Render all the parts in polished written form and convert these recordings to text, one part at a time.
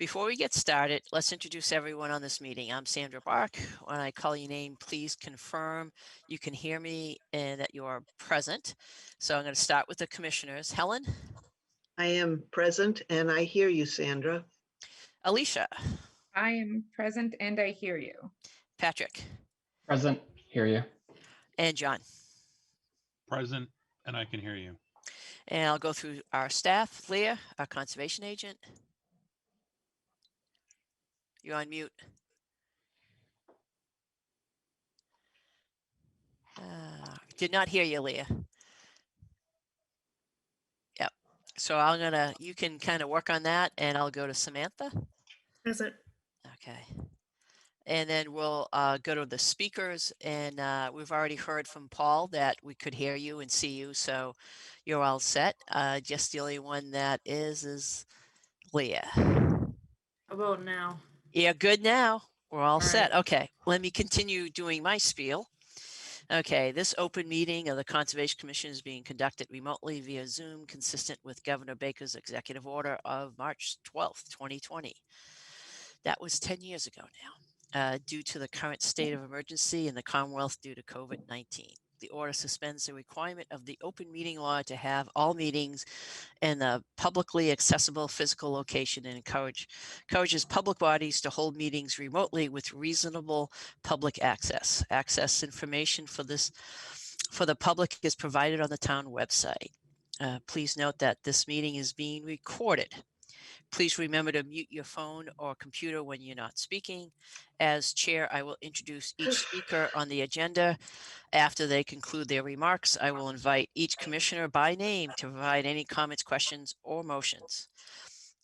Before we get started, let's introduce everyone on this meeting. I'm Sandra Bark. When I call your name, please confirm you can hear me and that you are present. So I'm going to start with the commissioners. Helen? I am present and I hear you, Sandra. Alicia? I am present and I hear you. Patrick? Present, hear you. And John? Present, and I can hear you. And I'll go through our staff. Leah, our conservation agent. You're on mute. Did not hear you, Leah. Yep. So you can kind of work on that and I'll go to Samantha. Present. Okay. And then we'll go to the speakers, and we've already heard from Paul that we could hear you and see you, so you're all set. Just the only one that is Leah. How about now? Yeah, good now. We're all set. right. Okay, let me continue doing my spiel. Okay, this open meeting of the Conservation Commission is being conducted remotely via Zoom, consistent with Governor Baker's executive order of March 12th, 2020. That was 10 years ago now. Due to the current state of emergency in the Commonwealth due to COVID-19. The order suspends the requirement of the open meeting law to have all meetings in a publicly accessible physical location and encourages public bodies to hold meetings remotely with reasonable public access. Access information for the public is provided on the town website. Please note that this meeting is being recorded. Please remember to mute your phone or computer when you're not speaking. As chair, I will introduce each speaker on the agenda. After they conclude their remarks, I will invite each commissioner by name to provide any comments, questions, or motions.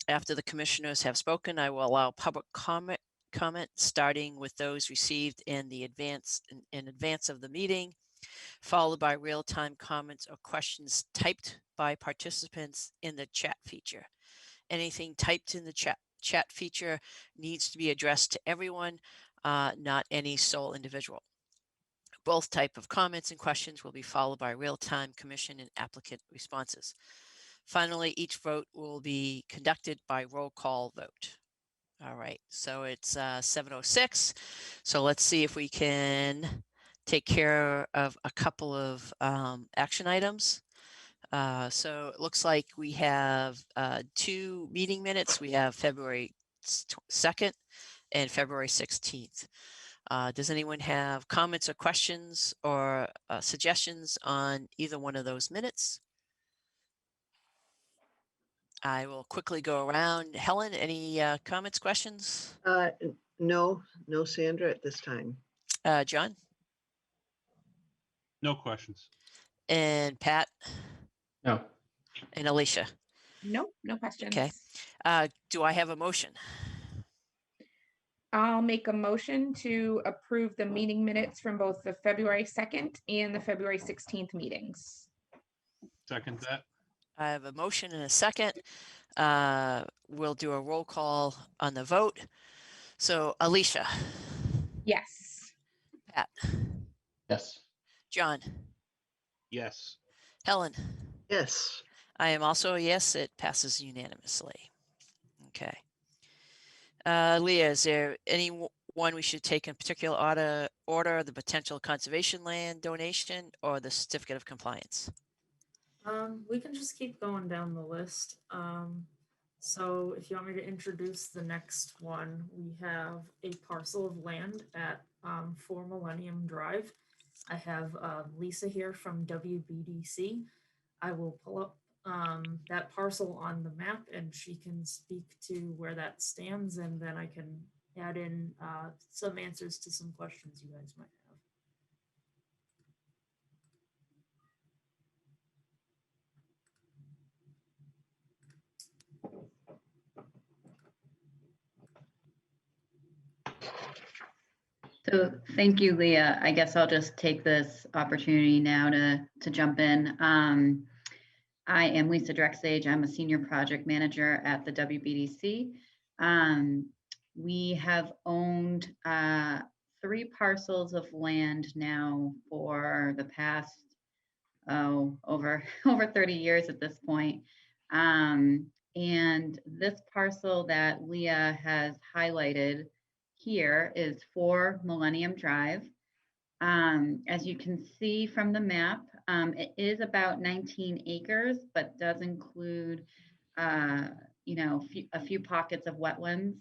After the commissioners have spoken, I will allow public comment starting with those received in advance of the meeting, followed by real-time comments or questions typed by participants in the chat feature. Anything typed in the chat feature needs to be addressed to everyone, not any sole individual. Both type of comments and questions will be followed by real-time commission and applicant responses. Finally, each vote will be conducted by roll call vote. All right, so it's 7:06. So let's see if we can take care of a couple of action items. So it looks like we have 2 meeting minutes. We have February 2nd and February 16th. Does anyone have comments or questions or suggestions on either one of those minutes? I will quickly go around. Helen, any comments, questions? No, Sandra, at this time. John? No questions. And Pat? No. And Alicia? Nope, no questions. Okay. Do I have a motion? I'll make a motion to approve the meeting minutes from both the February 2nd and the February 16th meetings. Second that. I have a motion and a second. We'll do a roll call on the vote. So Alicia? Yes. Pat? Yes. John? Yes. Helen? Yes. I am also a yes. It passes unanimously. Okay. Leah, is there any one we should take in particular order, the potential conservation land donation or the certificate of compliance? We can just keep going down the list. So if you want me to introduce the next one, we have a parcel of land at 4 Millennium Drive. I have Lisa here from WBDC. I will pull up that parcel on the map and she can speak to where that stands, and then I can add in some answers to some questions you guys might have. So thank you, Leah. I guess I'll just take this opportunity now to jump in. I am Lisa Drexage. I'm a senior project manager at the WBDC. We have owned 3 parcels of land now for the past over 30 years at this point. And And this parcel that Leah has highlighted here is 4 Millennium Drive. As you can see from the map, it is about 19 acres, but does include, a few pockets of wetlands.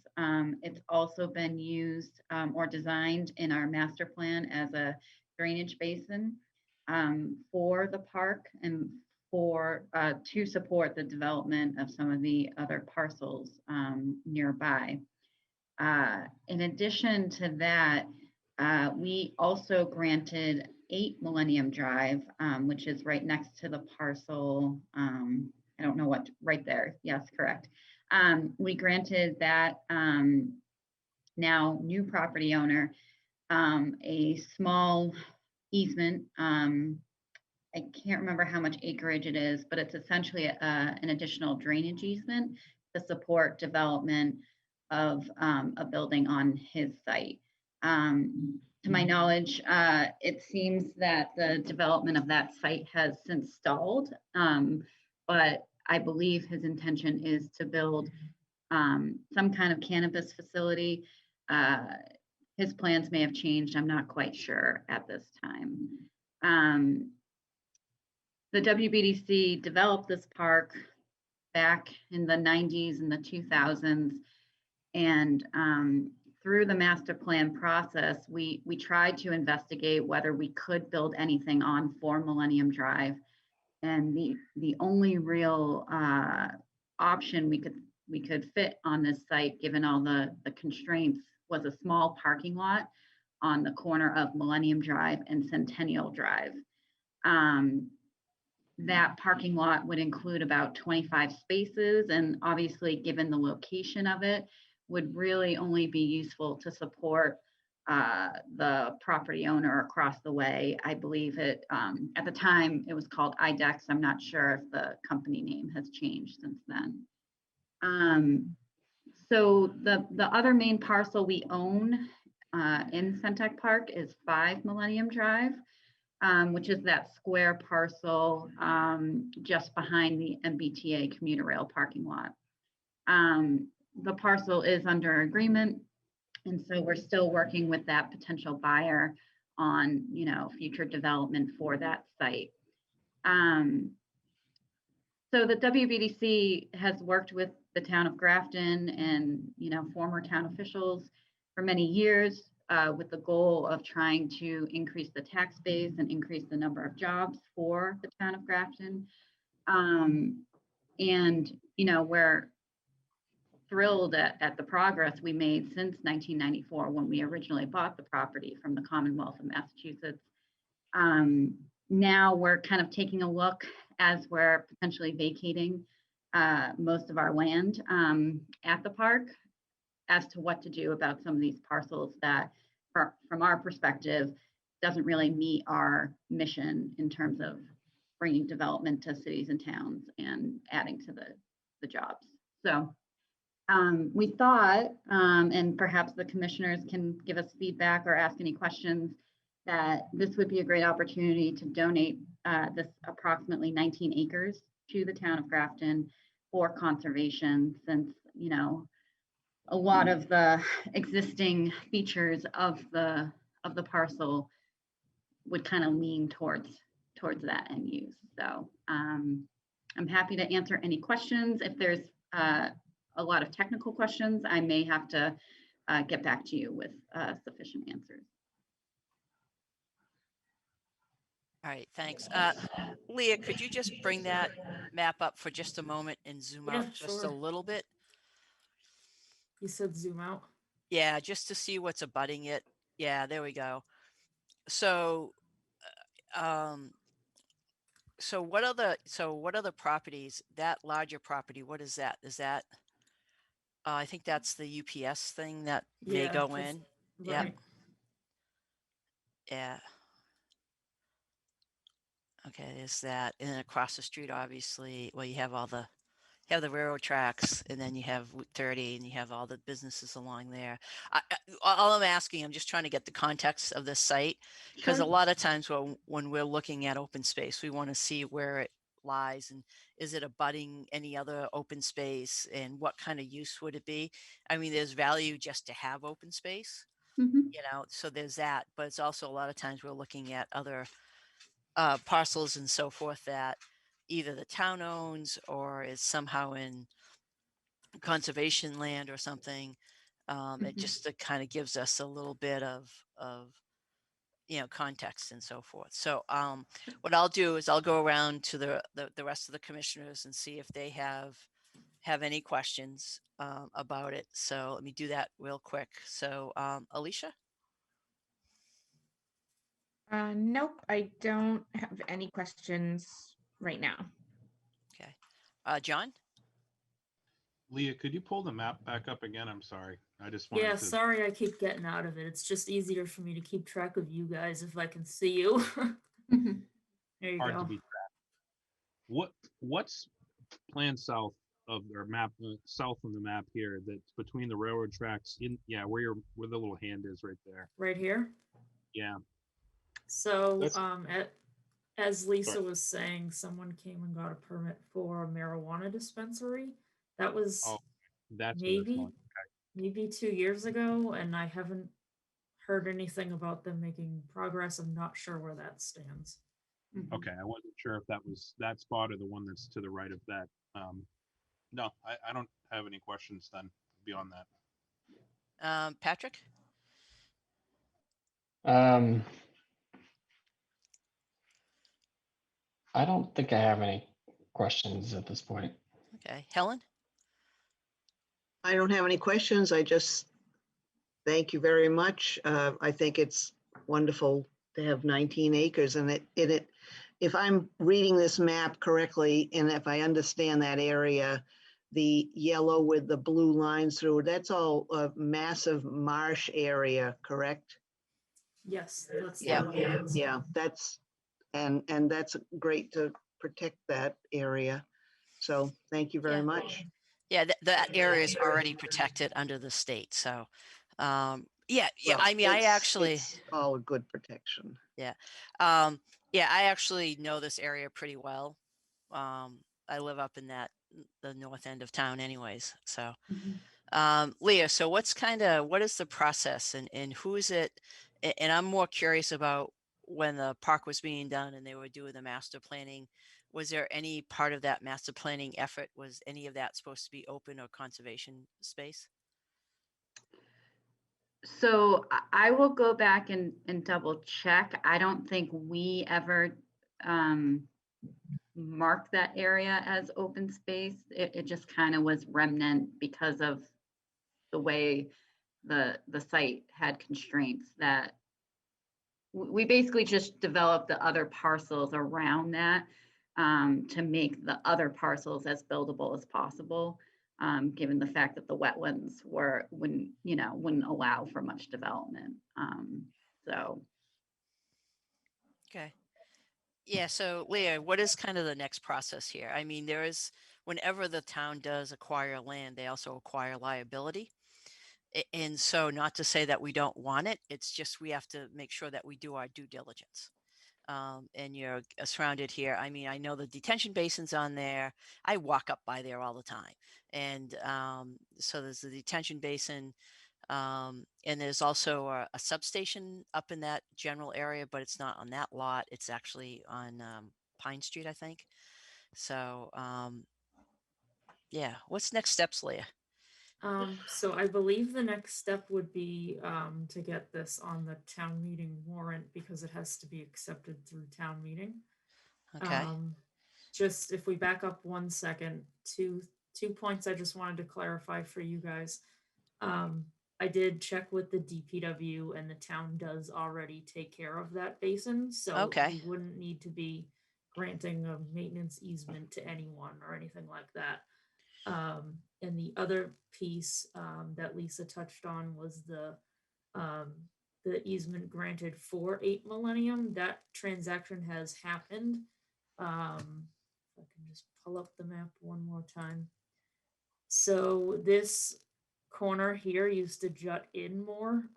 It's also been used or designed in our master plan as a drainage basin for the park and to support the development of some of the other parcels nearby. In addition to that, we also granted 8 Millennium Drive, which is right next to the parcel. I don't know what, right there. Yes, correct. We granted that now new property owner a small easement. I can't remember how much acreage it is, but it's essentially an additional drainage easement to support development of a building on his site. To my knowledge, it seems that the development of that site has since stalled, but I believe his intention is to build some kind of cannabis facility. His plans may have changed. I'm not quite sure at this time. The WBDC developed this park back in the 90s and the 2000s. And through the master plan process, we tried to investigate whether we could build anything on 4 Millennium Drive. And the only real option we could fit on this site, given all the constraints, was a small parking lot on the corner of Millennium Drive and Centennial Drive. That parking lot would include about 25 spaces, and obviously, given the location of it, would really only be useful to support the property owner across the way. I believe it, at the time, it was called IDEX. I'm not sure if the company name has changed since then. So the other main parcel we own in Centec Park is 5 Millennium Drive. Which is that square parcel just behind the MBTA commuter rail parking lot. The parcel is under agreement, and so we're still working with that potential buyer on, future development for that site. So the WBDC has worked with the town of Grafton and, former town officials for many years with the goal of trying to increase the tax base and increase the number of jobs for the town of Grafton. We're thrilled at the progress we made since 1994 when we originally bought the property from the Commonwealth of Massachusetts. Now we're kind of taking a look as we're potentially vacating most of our land at the park as to what to do about some of these parcels that, from our perspective, doesn't really meet our mission in terms of bringing development to cities and towns and adding to the jobs. So we thought, and perhaps the commissioners can give us feedback or ask any questions, that this would be a great opportunity to donate this approximately 19 acres to the town of Grafton for conservation, since, a lot of the existing features of the parcel would kind of lean towards that end use. So I'm happy to answer any questions. If there's a lot of technical questions, I may have to get back to you with sufficient answers. All right, thanks. Leah, could you just bring that map up for just a moment and zoom Yeah, out just a sure. little bit? You said zoom out. Yeah, just to see what's abutting it. Yeah, there we go. So, so what other properties, that larger property, what is that? Is that, I think that's the UPS thing that may Yeah, go that's in. Yep. right. Yeah. Okay, there's that. And then across the street, obviously, well, you have the railroad tracks, and then you have Route 30, and you have all the businesses along there. All I'm asking, I'm just trying to get the context of this site, because a Sure. lot of times when we're looking at open space, we want to see where lies, and is it abutting any other open space, and what kind of use would it be? I mean, there's value just to have open space, Mhm. so there's that, but it's also a lot of times we're looking at other parcels and so forth that either the town owns or is somehow in conservation land or something. It Mhm. just kind of gives us a little bit of context and so forth. So what I'll do is I'll go around to the rest of the commissioners and see if they have any questions about it. So let me do that real quick. So Alicia? Nope, I don't have any questions right now. Okay. John? Leah, could you pull the map back up again? I'm sorry. I just wanted Yeah, to. sorry I keep getting out of it. It's just easier for me to keep track of you guys if I can see you. Mhm. There you Hard to go. be tracked. What's planned south of our map, south of the map here, that's between the railroad tracks where the little hand is right there. Right here. Yeah. So, That's- as Lisa Sorry. was saying, someone came and got a permit for a marijuana dispensary. That was Oh, that's where that's going. maybe 2 years ago, and I haven't heard anything about them making progress. I'm not sure where that stands. Mhm. Okay, I wasn't sure if that was that spot or the one that's to the right of that. No, I don't have any questions then beyond that. Patrick? I don't think I have any questions at this point. Okay. Helen? I don't have any questions. I just thank you very much. I think it's wonderful to have 19 acres in it. If I'm reading this map correctly, and if I understand that area, the yellow with the blue lines through, that's all a massive marsh area, correct? Yes, that's Yeah. the wetlands. Yeah, that's, and that's great to protect that area. So thank you very Yeah. much. Yeah, that area is already protected under the state. So, yeah. Well, I mean, I actually, it's all a good protection. I actually know this area pretty well. I live up in the north end of town, anyways. So, Leah, so what is the process, and who is it? And I'm more curious about when the park was being done and they were doing the master planning. Was there any part of that master planning effort? Was any of that supposed to be open or conservation space? So I will go back and double check. I don't think we ever marked that area as open space. It just kind of was remnant because of the way the site had constraints that we basically just developed the other parcels around that to make the other parcels as buildable as possible, given the fact that the wetlands wouldn't allow for much development. So Okay. Yeah. So Leah, what is kind of the next process here? I mean, whenever the town does acquire land, they also acquire liability. And so not to say that we don't want it, it's just we have to make sure that we do our due diligence. And you're surrounded here. I mean, I know the detention basin's on there. I walk up by there all the time. And so there's the detention basin. And there's also a substation up in that general area, but it's not on that lot. It's actually on Pine Street, I think. So yeah, what's next steps, Leah? So I believe the next step would be to get this on the town meeting warrant because it has to be accepted through town meeting. Okay. Just if we back up 1 second, two points I just wanted to clarify for you guys. I did check with the DPW and the town does already take care of that basin, so Okay. we wouldn't need to be granting a maintenance easement to anyone or anything like that. And the other piece that Lisa touched on was the easement granted for 8 Millennium. That transaction has happened. If I can just pull up the map one more time. So this corner here used to jut in more,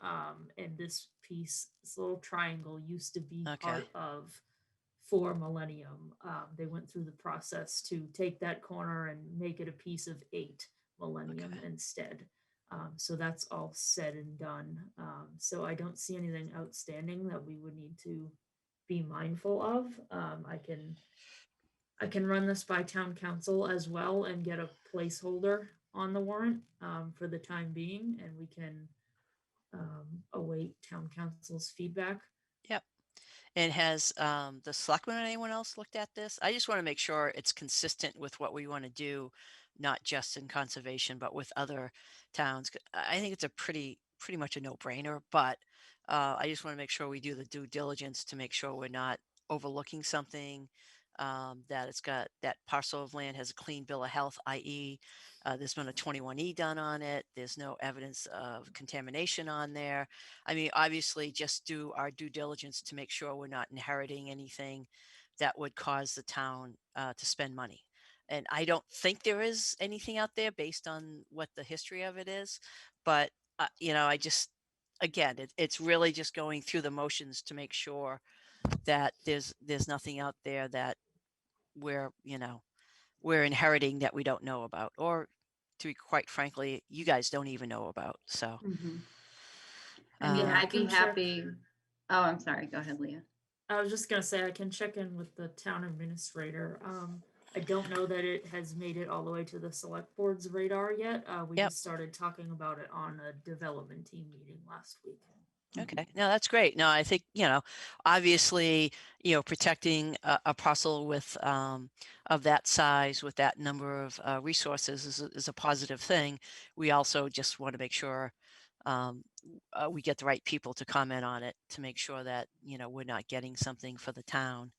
and this piece, this little triangle used to be Okay. part of 4 Millennium. They went through the process to take that corner and make it a piece of 8 Millennium Okay. instead. So that's all said and done. So I don't see anything outstanding that we would need to be mindful of. I can run this by town council as well and get a placeholder on the warrant for the time being, and we can await town council's feedback. Yep. And has the selectmen or anyone else looked at this? I just want to make sure it's consistent with what we want to do, not just in conservation, but with other towns. I think it's a pretty much a no-brainer, but I just want to make sure we do the due diligence to make sure we're not overlooking something, that it's got that parcel of land has a clean bill of health, i.e. There's been a 21E done on it. There's no evidence of contamination on there. I mean, obviously, just do our due diligence to make sure we're not inheriting anything that would cause the town to spend money. And I don't think there is anything out there based on what the history of it is. But, I just, again, it's really just going through the motions to make sure that there's nothing out there that we're inheriting that we don't know about, or to be quite frankly, you guys don't even know about. So. I mean, Yeah, I I'd be can check. happy. Oh, I'm sorry. Go ahead, Leah. I was just gonna say I can check in with the town administrator. I don't know that it has made it all the way to the select board's radar yet. We Yep. just started talking about it on a development team meeting last week. Okay, no, that's great. No, I think, obviously, protecting a parcel with, of that size, with that number of resources is a positive thing. We also just want to make sure we get the right people to comment on it to make sure that, we're not getting something for the town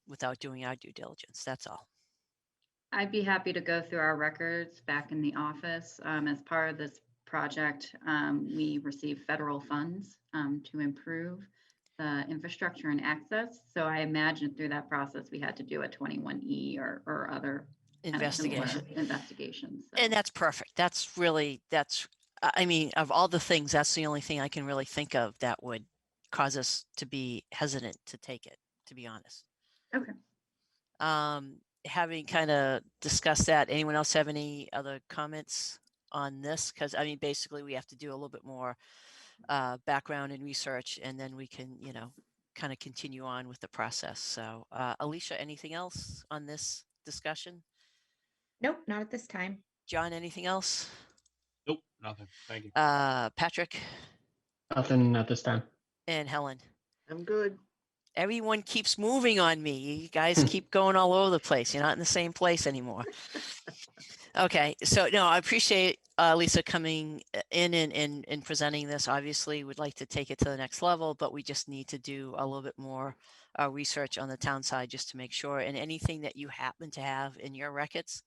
without doing our due diligence. That's all. I'd be happy to go through our records back in the office. As part of this project, we receive federal funds to improve the infrastructure and access. So I imagine through that process, we had to do a 21E or other kind of similar investigations. So. And that's perfect. I mean, of all the things, that's the only thing I can really think of that would cause us to be hesitant to take it, to be honest. Okay. Having kind of discussed that, anyone else have any other comments on this? Because I mean, basically, we have to do a little bit more background and research, and then we can, kind of continue on with the process. So, Alicia, anything else on this discussion? Nope, not at this time. John, anything else? Nope, nothing. Thank you. Patrick Nothing at this time. and Helen. I'm good. Everyone keeps moving on me. You guys keep going all over the place. You're not in the same place anymore. Okay, so no, I appreciate Lisa coming in and presenting this. Obviously, we'd like to take it to the next level, but we just need to do a little bit more research on the town side just to make sure. And anything that you happen to have in your records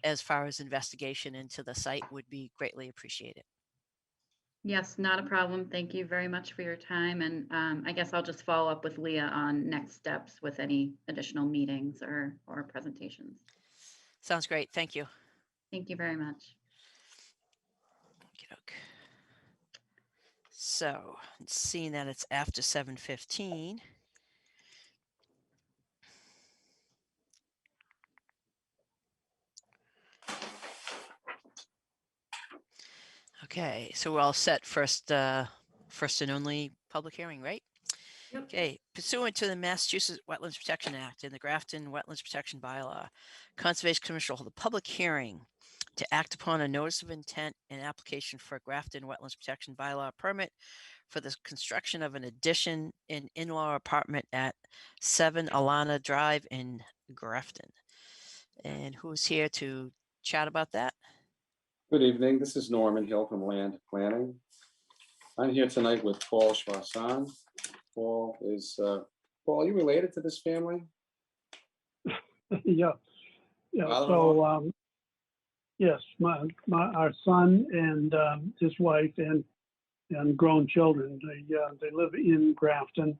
as far as investigation into the site would be greatly appreciated. Yes, not a problem. Thank you very much for your time. And I guess I'll just follow up with Leah on next steps with any additional meetings or presentations. Sounds great. Thank you. Thank you very much. Okey-doke. So, seeing that it's after 7:15. Okay, so we're all set. First and only public hearing, right? Yep. Okay, pursuant to the Massachusetts Wetlands Protection Act and the Grafton Wetlands Protection Bylaw, Conservation Commission will hold a public hearing to act upon a notice of intent and application for a Grafton Wetlands Protection Bylaw permit for the construction of an addition and in-law apartment at 7 Alana Drive in Grafton. And who's here to chat about that? Good evening. This is Norman Hill from Land Planning. I'm here tonight with Paul Schwassan. Paul, are you related to this family? Yeah. Father-in-law? So, yes, our son and his wife and grown children, they live in Grafton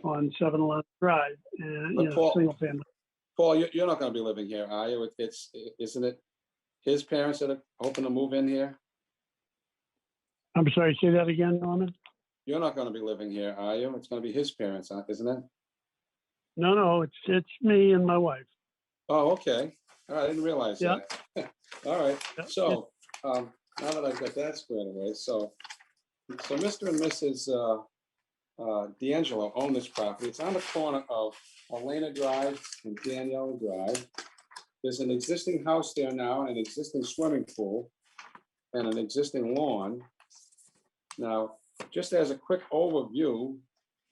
on 7 Alana Drive, and But Paul- single family. Paul, you're not going to be living here, are you? Isn't it his parents that are hoping to move in here? I'm sorry, say that again, Norman? You're not going to be living here, are you? It's going to be his parents, isn't it? No, it's me and my wife. Oh, okay. All right, I didn't realize Yeah. that. All right, Yeah, so, now that I've got that squared away, so Mr. and Mrs. D'Angelo own this property. It's on the corner of Elena Drive and Danielle Drive. There's an existing house there now, an existing swimming pool, and an existing lawn. Now, just as a quick overview,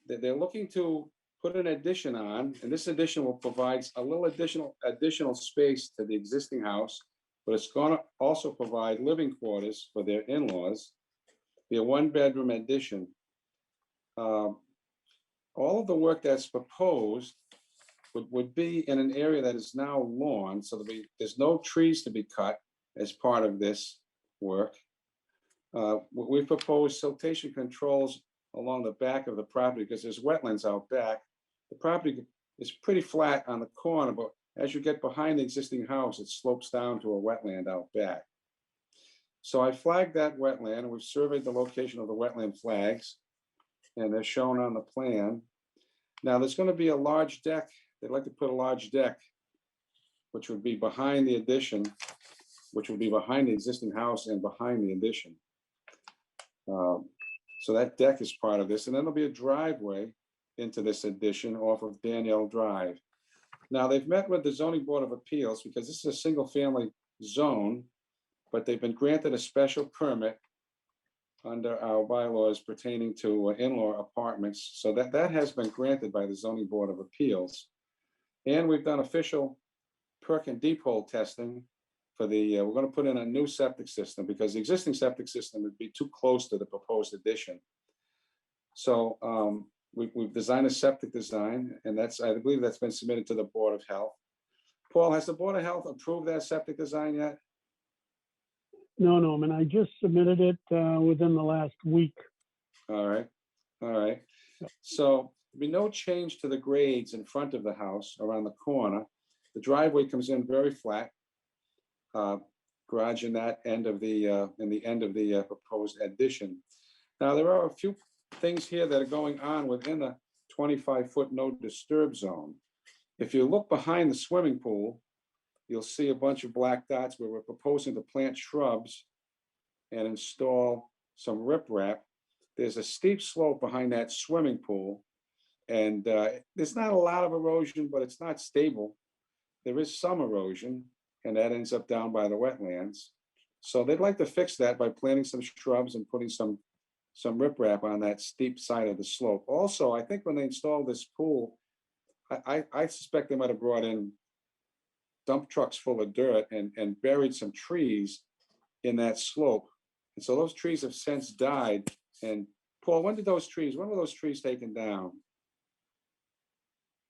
that they're looking to put an addition on, and this addition will provide a little additional space to the existing house, but it's gonna also provide living quarters for their in-laws. Be a one-bedroom addition. All of the work that's proposed would be in an area that is now lawn, so there's no trees to be cut as part of this work. We've proposed siltation controls along the back of the property because there's wetlands out back. The property is pretty flat on the corner, but as you get behind the existing house, it slopes down to a wetland out back. So I flagged that wetland, and we've surveyed the location of the wetland flags, and they're shown on the plan. Now, there's going to be a large deck. They'd like to put a large deck, which would be behind the addition, which would be behind the existing house and behind the addition. So that deck is part of this, and then there'll be a driveway into this addition off of Danielle Drive. Now, they've met with the Zoning Board of Appeals because this is a single-family zone, but they've been granted a special permit under our bylaws pertaining to in-law apartments. So that has been granted by the Zoning Board of Appeals. And we've done official perk and deep hole testing for the, we're going to put in a new septic system because the existing septic system would be too close to the proposed addition. So we've designed a septic design, and I believe that's been submitted to the Board of Health. Paul, has the Board of Health approved that septic design yet? No, Norman, I just submitted it within the last week. All right, all right. So there'll be no change to the grades in front of the house around the corner. The driveway comes in very flat. Garage in that end of the proposed addition. Now, there are a few things here that are going on within the 25-foot no disturb zone. If you look behind the swimming pool, you'll see a bunch of black dots where we're proposing to plant shrubs and install some riprap. There's a steep slope behind that swimming pool, and there's not a lot of erosion, but it's not stable. There is some erosion, and that ends up down by the wetlands. So they'd like to fix that by planting some shrubs and putting some riprap on that steep side of the slope. Also, I think when they installed this pool, I suspect they might have brought in dump trucks full of dirt and buried some trees in that slope. And so those trees have since died. And Paul, when were those trees taken down?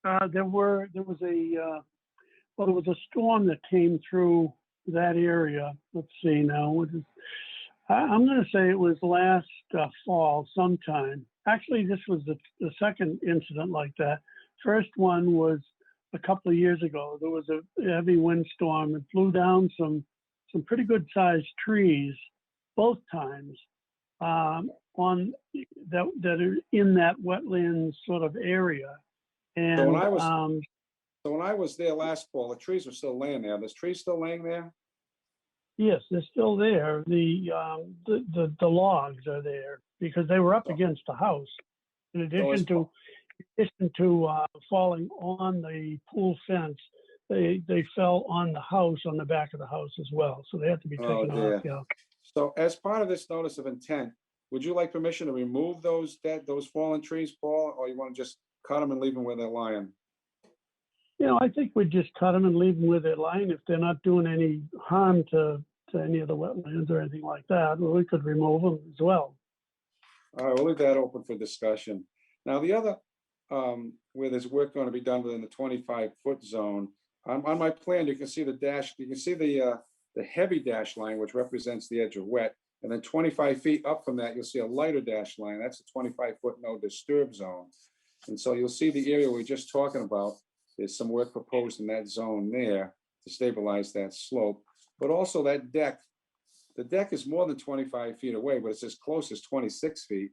There was a storm that came through that area. Let's see now. I'm going to say it was last fall sometime. Actually, this was the second incident like that. First one was a couple of years ago. There was a heavy windstorm. It blew down some pretty good sized trees both times on that are in that wetland sort of area. And So when I was there last fall, the trees were still laying there. There's trees still laying there? yes, they're still there. The logs are there because they were up against the house. In addition to falling on the pool fence, they fell on the house, on the back of the house as well. So they had to be taken off. Yeah. So as part of this notice of intent, would you like permission to remove those fallen trees, Paul, or you want to just cut them and leave them where they're lying? I think we'd just cut them and leave them where they're lying. If they're not doing any harm to any of the wetlands or anything like that, well, we could remove them as well. All right, we'll leave that open for discussion. Now, the other, where there's work going to be done within the 25-foot zone, on my plan, you can see the dash, you can see the heavy dash line, which represents the edge of wet. And then 25 feet up from that, you'll see a lighter dash line. That's a 25-foot no disturb zone. And so you'll see the area we're just talking about. There's some work proposed in that zone there to stabilize that slope. But also that deck, the deck is more than 25 feet away, but it's as close as 26 feet.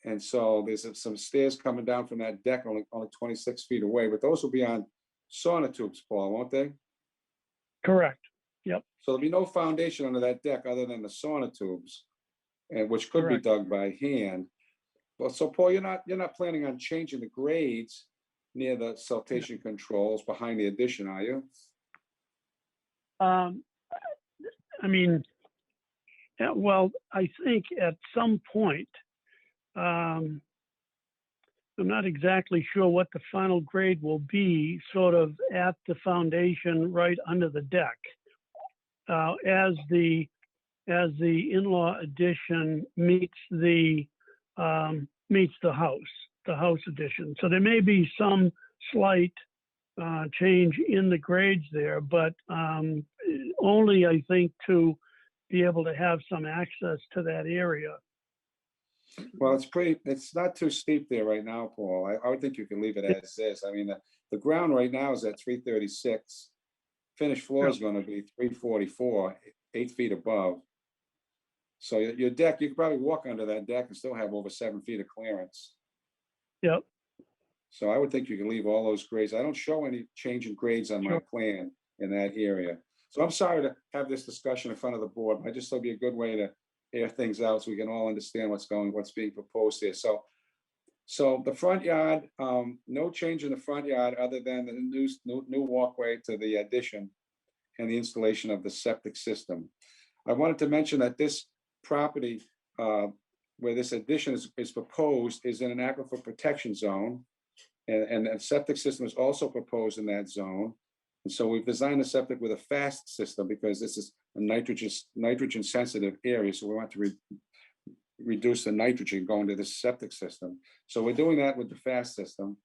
And so there's some stairs coming down from that deck, only 26 feet away, but those will be on sonotubes, Paul, won't they? Correct. So there'll be no foundation under that deck other than the sonotubes, and which could be Correct. dug by hand. Well, so Paul, you're not planning on changing the grades near the siltation controls behind the addition, are you? I mean, yeah, well, I think at some point, I'm not exactly sure what the final grade will be, sort of at the foundation right under the deck. As the in-law addition meets the house addition. So there may be some slight change in the grades there, but only, I think, to be able to have some access to that area. Well, it's not too steep there right now, Paul. I would think you can leave it as is. I mean, the ground right now is at 336. Finished floor is going to be 344, 8 feet above. So your deck, you could probably walk under that deck and still have over 7 feet of clearance. Yep. So I would think you can leave all those grades. I don't show any change in grades on my Sure. plan in that area. So I'm sorry to have this discussion in front of the board, but I just thought it'd be a good way to air things out so we can all understand what's being proposed here. So the front yard, no change in the front yard other than the new walkway to the addition and the installation of the septic system. I wanted to mention that this property where this addition is proposed is in an aquifer protection zone. And a septic system is also proposed in that zone. And so we've designed the septic with a fast system because this is a nitrogen sensitive area. So we want to reduce the nitrogen going to the septic system. So we're doing that with the fast system.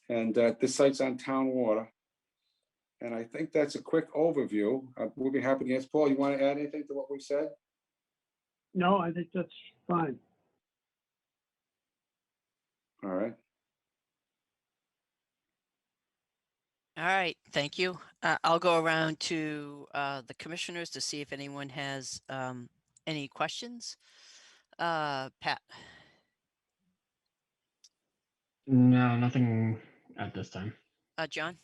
This site's on town water. And I think that's a quick overview. We'll be happy to answer. Paul, you want to add anything to what we said? No, I think that's fine. All right. All right, thank you. I'll go around to the commissioners to see if anyone has any questions. Pat, No, nothing at this time. John,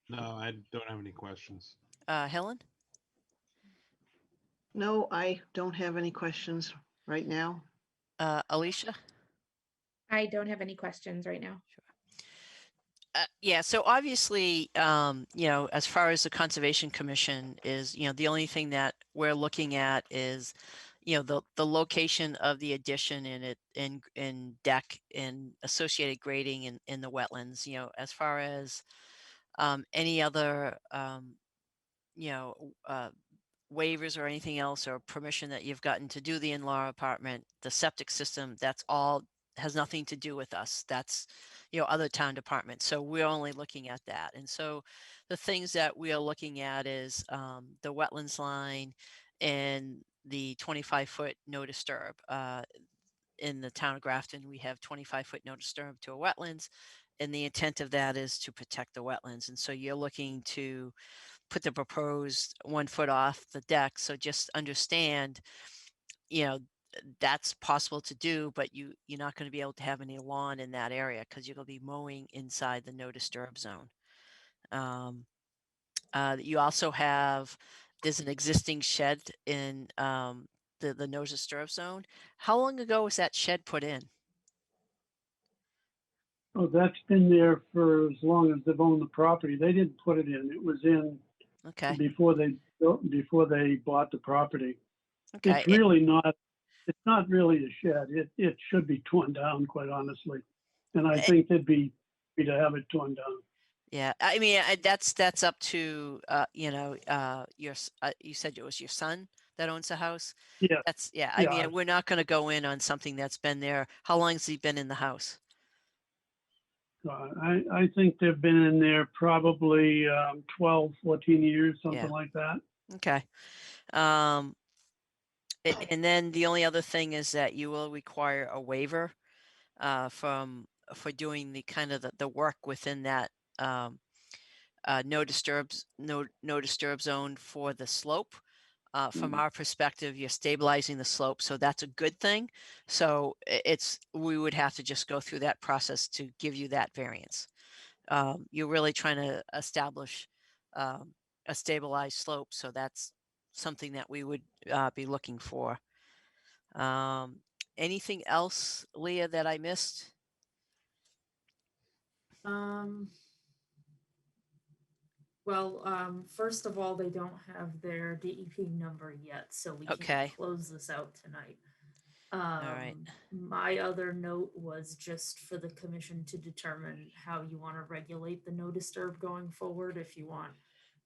No, I don't have any questions. Helen, No, I don't have any questions right now. Alicia? I don't have any questions right now. Yeah, so obviously, as far as the Conservation Commission is, the only thing that we're looking at is, the location of the addition in deck and associated grading in the wetlands. As far as any other, waivers or anything else or permission that you've gotten to do the in-law apartment, the septic system, that's all has nothing to do with us. That's, other town departments. So we're only looking at that. And so the things that we are looking at is the wetlands line and the 25-foot no disturb. In the town of Grafton, we have 25-foot no disturb to a wetlands. And the intent of that is to protect the wetlands. And so you're looking to put the proposed 1 foot off the deck. So just understand, that's possible to do, but you're not going to be able to have any lawn in that area because you're going to be mowing inside the no disturb zone. You also have, there's an existing shed in the no disturb zone. How long ago was that shed put in? Oh, that's been there for as long as they've owned the property. They didn't put it in. It was in Okay. before they bought the property. Okay. It's really not. It's not really a shed. It should be torn down, quite honestly. And I think they'd be happy to have it torn down. Yeah, I mean, that's up to you said it was your son that owns the house. Yeah. I mean, we're not going to go in on something that's been there. How long has he been in the house? I think they've been in there probably 12, 14 years, something like that. Okay. And then the only other thing is that you will require a waiver for doing the kind of the work within that no disturb zone for the slope. From our perspective, you're stabilizing the slope, so that's a good thing. So we would have to just go through that process to give you that variance. You're really trying to establish a stabilized slope, so that's something that we would be looking for. Anything else, Leah, that I missed? Well, first of all, they don't have their DEP number yet, so we Okay. can't close this out tonight. right. My other note was just for the commission to determine how you want to regulate the no disturb going forward, if you want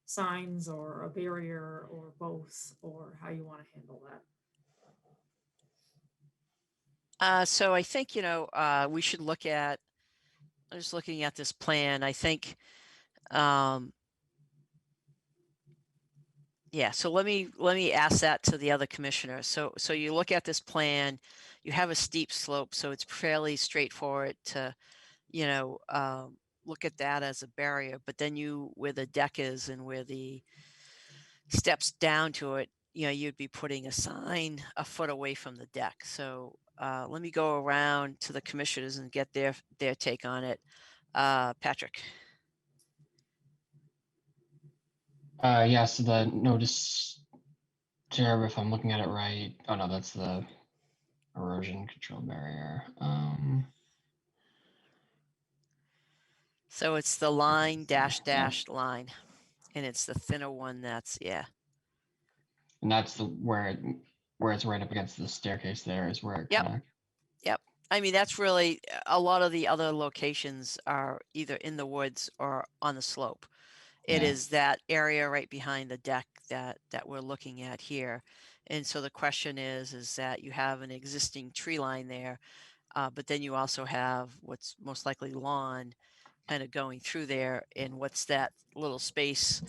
signs or a barrier or both, or how you want to handle that. So I think, we should look at, I'm just looking at this plan. I think, yeah, so let me ask that to the other commissioners. So you look at this plan, you have a steep slope, so it's fairly straightforward to, look at that as a barrier, but then where the deck is and where the steps down to it, you'd be putting a sign a foot away from the deck. So let me go around to the commissioners and get their take on it. Patrick. Yeah, so the notice, Jared, if I'm looking at it right, oh no, that's the erosion control barrier. So it's the line dash line, and it's the thinner one that's, yeah. And that's the where it's right up against the staircase there is where it Yep. kind of. I mean, that's really, a lot of the other locations are either in the woods or on the slope. It Yeah. is that area right behind the deck that we're looking at here. And so the question is that you have an existing tree line there, but then you also have what's most likely lawn kind of going through there. And what's that little space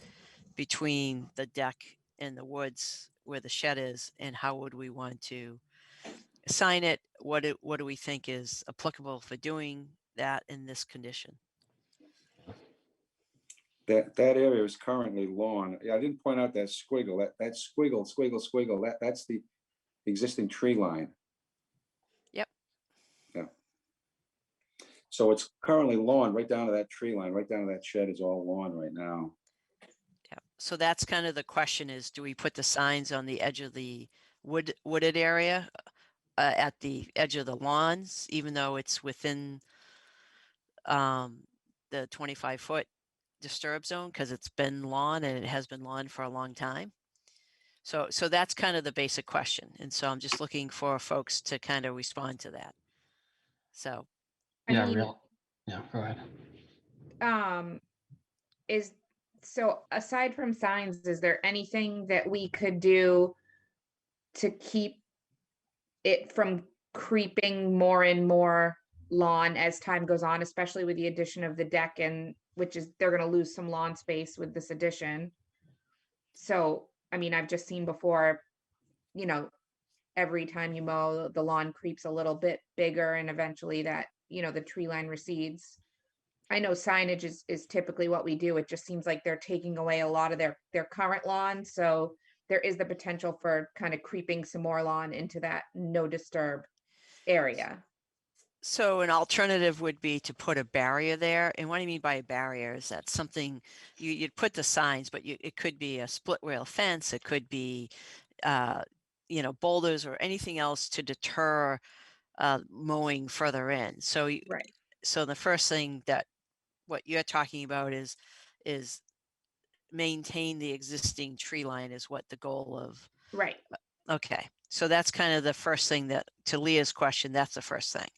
between the deck and the woods where the shed is, and how would we want to assign it? What do we think is applicable for doing that in this condition? That area is currently lawn. Yeah, I didn't point out that squiggle, that squiggle, that's the existing tree line. Yep. Yeah. So it's currently lawn right down to that tree line, right down to that shed is all lawn right now. Yeah. So that's kind of the question is, do we put the signs on the edge of the wooded area at the edge of the lawns, even though it's within the 25-foot disturb zone, because it's been lawn and it has been lawn for a long time? So that's kind of the basic question. And so I'm just looking for folks to kind of respond to that. So. Yeah, I mean, yeah, go ahead. So aside from signs, is there anything that we could do to keep it from creeping more and more lawn as time goes on, especially with the addition of the deck, and they're going to lose some lawn space with this addition? So, I mean, I've just seen before, every time you mow, the lawn creeps a little bit bigger, and eventually that, the tree line recedes. I know signage is typically what we do. It just seems like they're taking away a lot of their current lawn. So there is the potential for kind of creeping some more lawn into that no disturb area. So an alternative would be to put a barrier there. And what I mean by a barrier is that something you'd put the signs, but it could be a split rail fence. It could be, boulders or anything else to deter mowing further in. So, Right. So the first thing that what you're talking about is maintain the existing tree line is what the goal of. Right. Okay. So that's kind of the first thing that, to Leah's question, that's the first thing.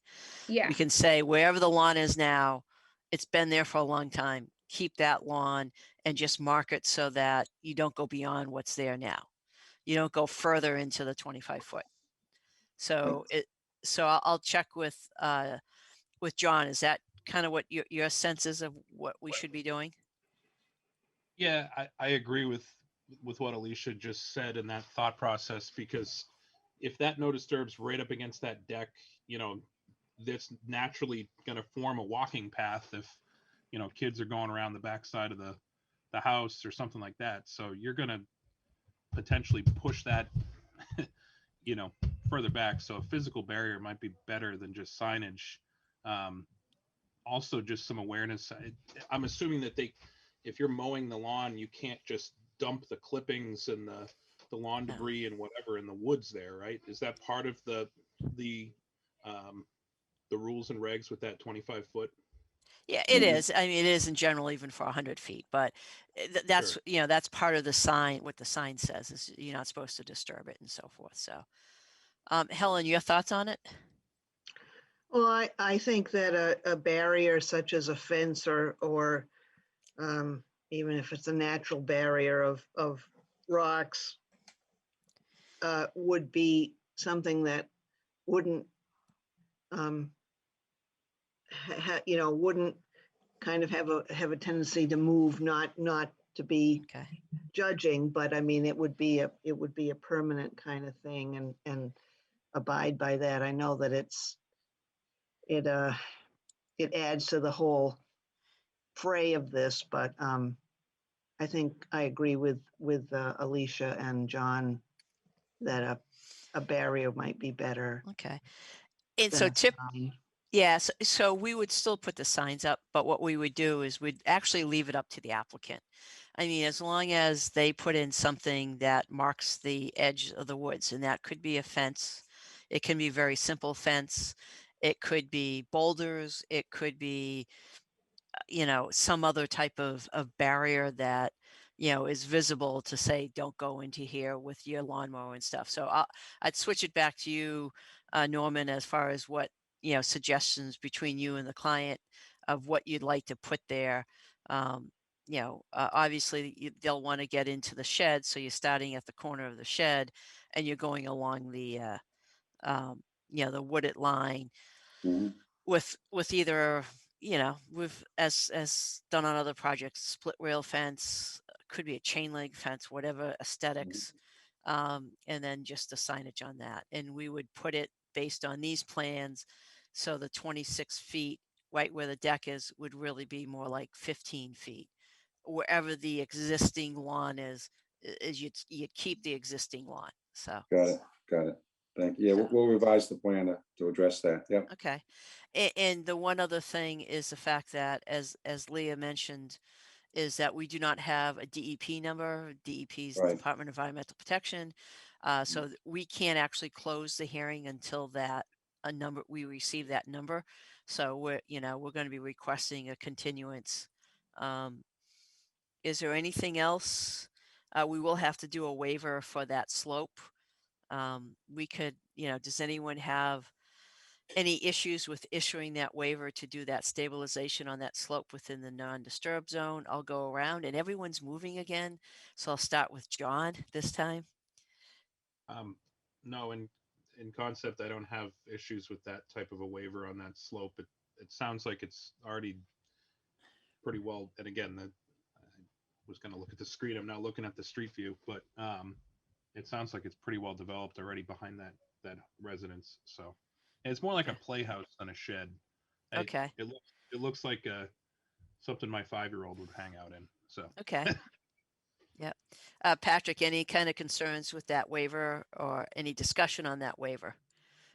Yeah. We can say wherever the lawn is now, it's been there for a long time, keep that lawn and just mark it so that you don't go beyond what's there now. You don't go further into the 25-foot. So I'll check with John. Is that kind of what your sense is of what we should be doing? Yeah, I agree with what Alicia just said in that thought process, because if that no disturbs right up against that deck, that's naturally going to form a walking path if, kids are going around the backside of the house or something like that. So you're going to potentially push that, you know, further back. So a physical barrier might be better than just signage. Also, just some awareness. I'm assuming that if you're mowing the lawn, you can't just dump the clippings and the lawn No. debris and whatever in the woods there, right? Is that part of the rules and regs with that 25-foot? Yeah, it Mhm. is. I mean, it is in general even for 100 feet, but that's, Sure. you know, that's part of the sign, what the sign says is you're not supposed to disturb it and so forth. So, Helen, your thoughts on it? Well, I think that a barrier such as a fence or even if it's a natural barrier of rocks would be something that wouldn't, you know, wouldn't kind of have a tendency to move, not to be Okay. judging, but I mean, it would be a permanent kind of thing and abide by that. I know that it adds to the whole fray of this, but I think I agree with Alicia and John that a barrier might be better Okay. And than so a sign. yeah, so we would still put the signs up, but what we would do is we'd actually leave it up to the applicant. I mean, as long as they put in something that marks the edge of the woods, and that could be a fence. It can be a very simple fence. It could be boulders. It could be, you know, some other type of barrier that, you know, is visible to say, don't go into here with your lawnmower and stuff. So I'd switch it back to you, Norman, as far as what, you know, suggestions between you and the client of what you'd like to put there. You know, obviously they'll want to get into the shed. So you're starting at the corner of the shed and you're going along the, you know, the wooded line Mhm. with either, you know, with as done on other projects, split rail fence, could be a chain link fence, whatever aesthetics, and then just the signage on that. And we would put it based on these plans. So the 26 feet right where the deck is would really be more like 15 feet. Wherever the existing lawn is you'd keep the existing lawn. So Got it, got it. Thank you. Yeah, So- we'll revise the plan to address that. Yep. okay. And the one other thing is the fact that as Leah mentioned, is that we do not have a DEP number. DEP is the Right. Department of Environmental Protection. So we can't actually close the hearing until we receive that number. So we're going to be requesting a continuance. Is there anything else? We will have to do a waiver for that slope. We could, does anyone have any issues with issuing that waiver to do that stabilization on that slope within the non-disturb zone? I'll go around and everyone's moving again. So I'll start with John this time. No, in concept, I don't have issues with that type of a waiver on that slope. It sounds like it's already pretty well. And again, I was going to look at the screen. I'm not looking at the street view, but it sounds like it's pretty well developed already behind that residence. So and it's more like a playhouse than a shed. Okay. It looks like something my 5-year-old would hang out in. So Okay. Yep. Patrick, any kind of concerns with that waiver or any discussion on that waiver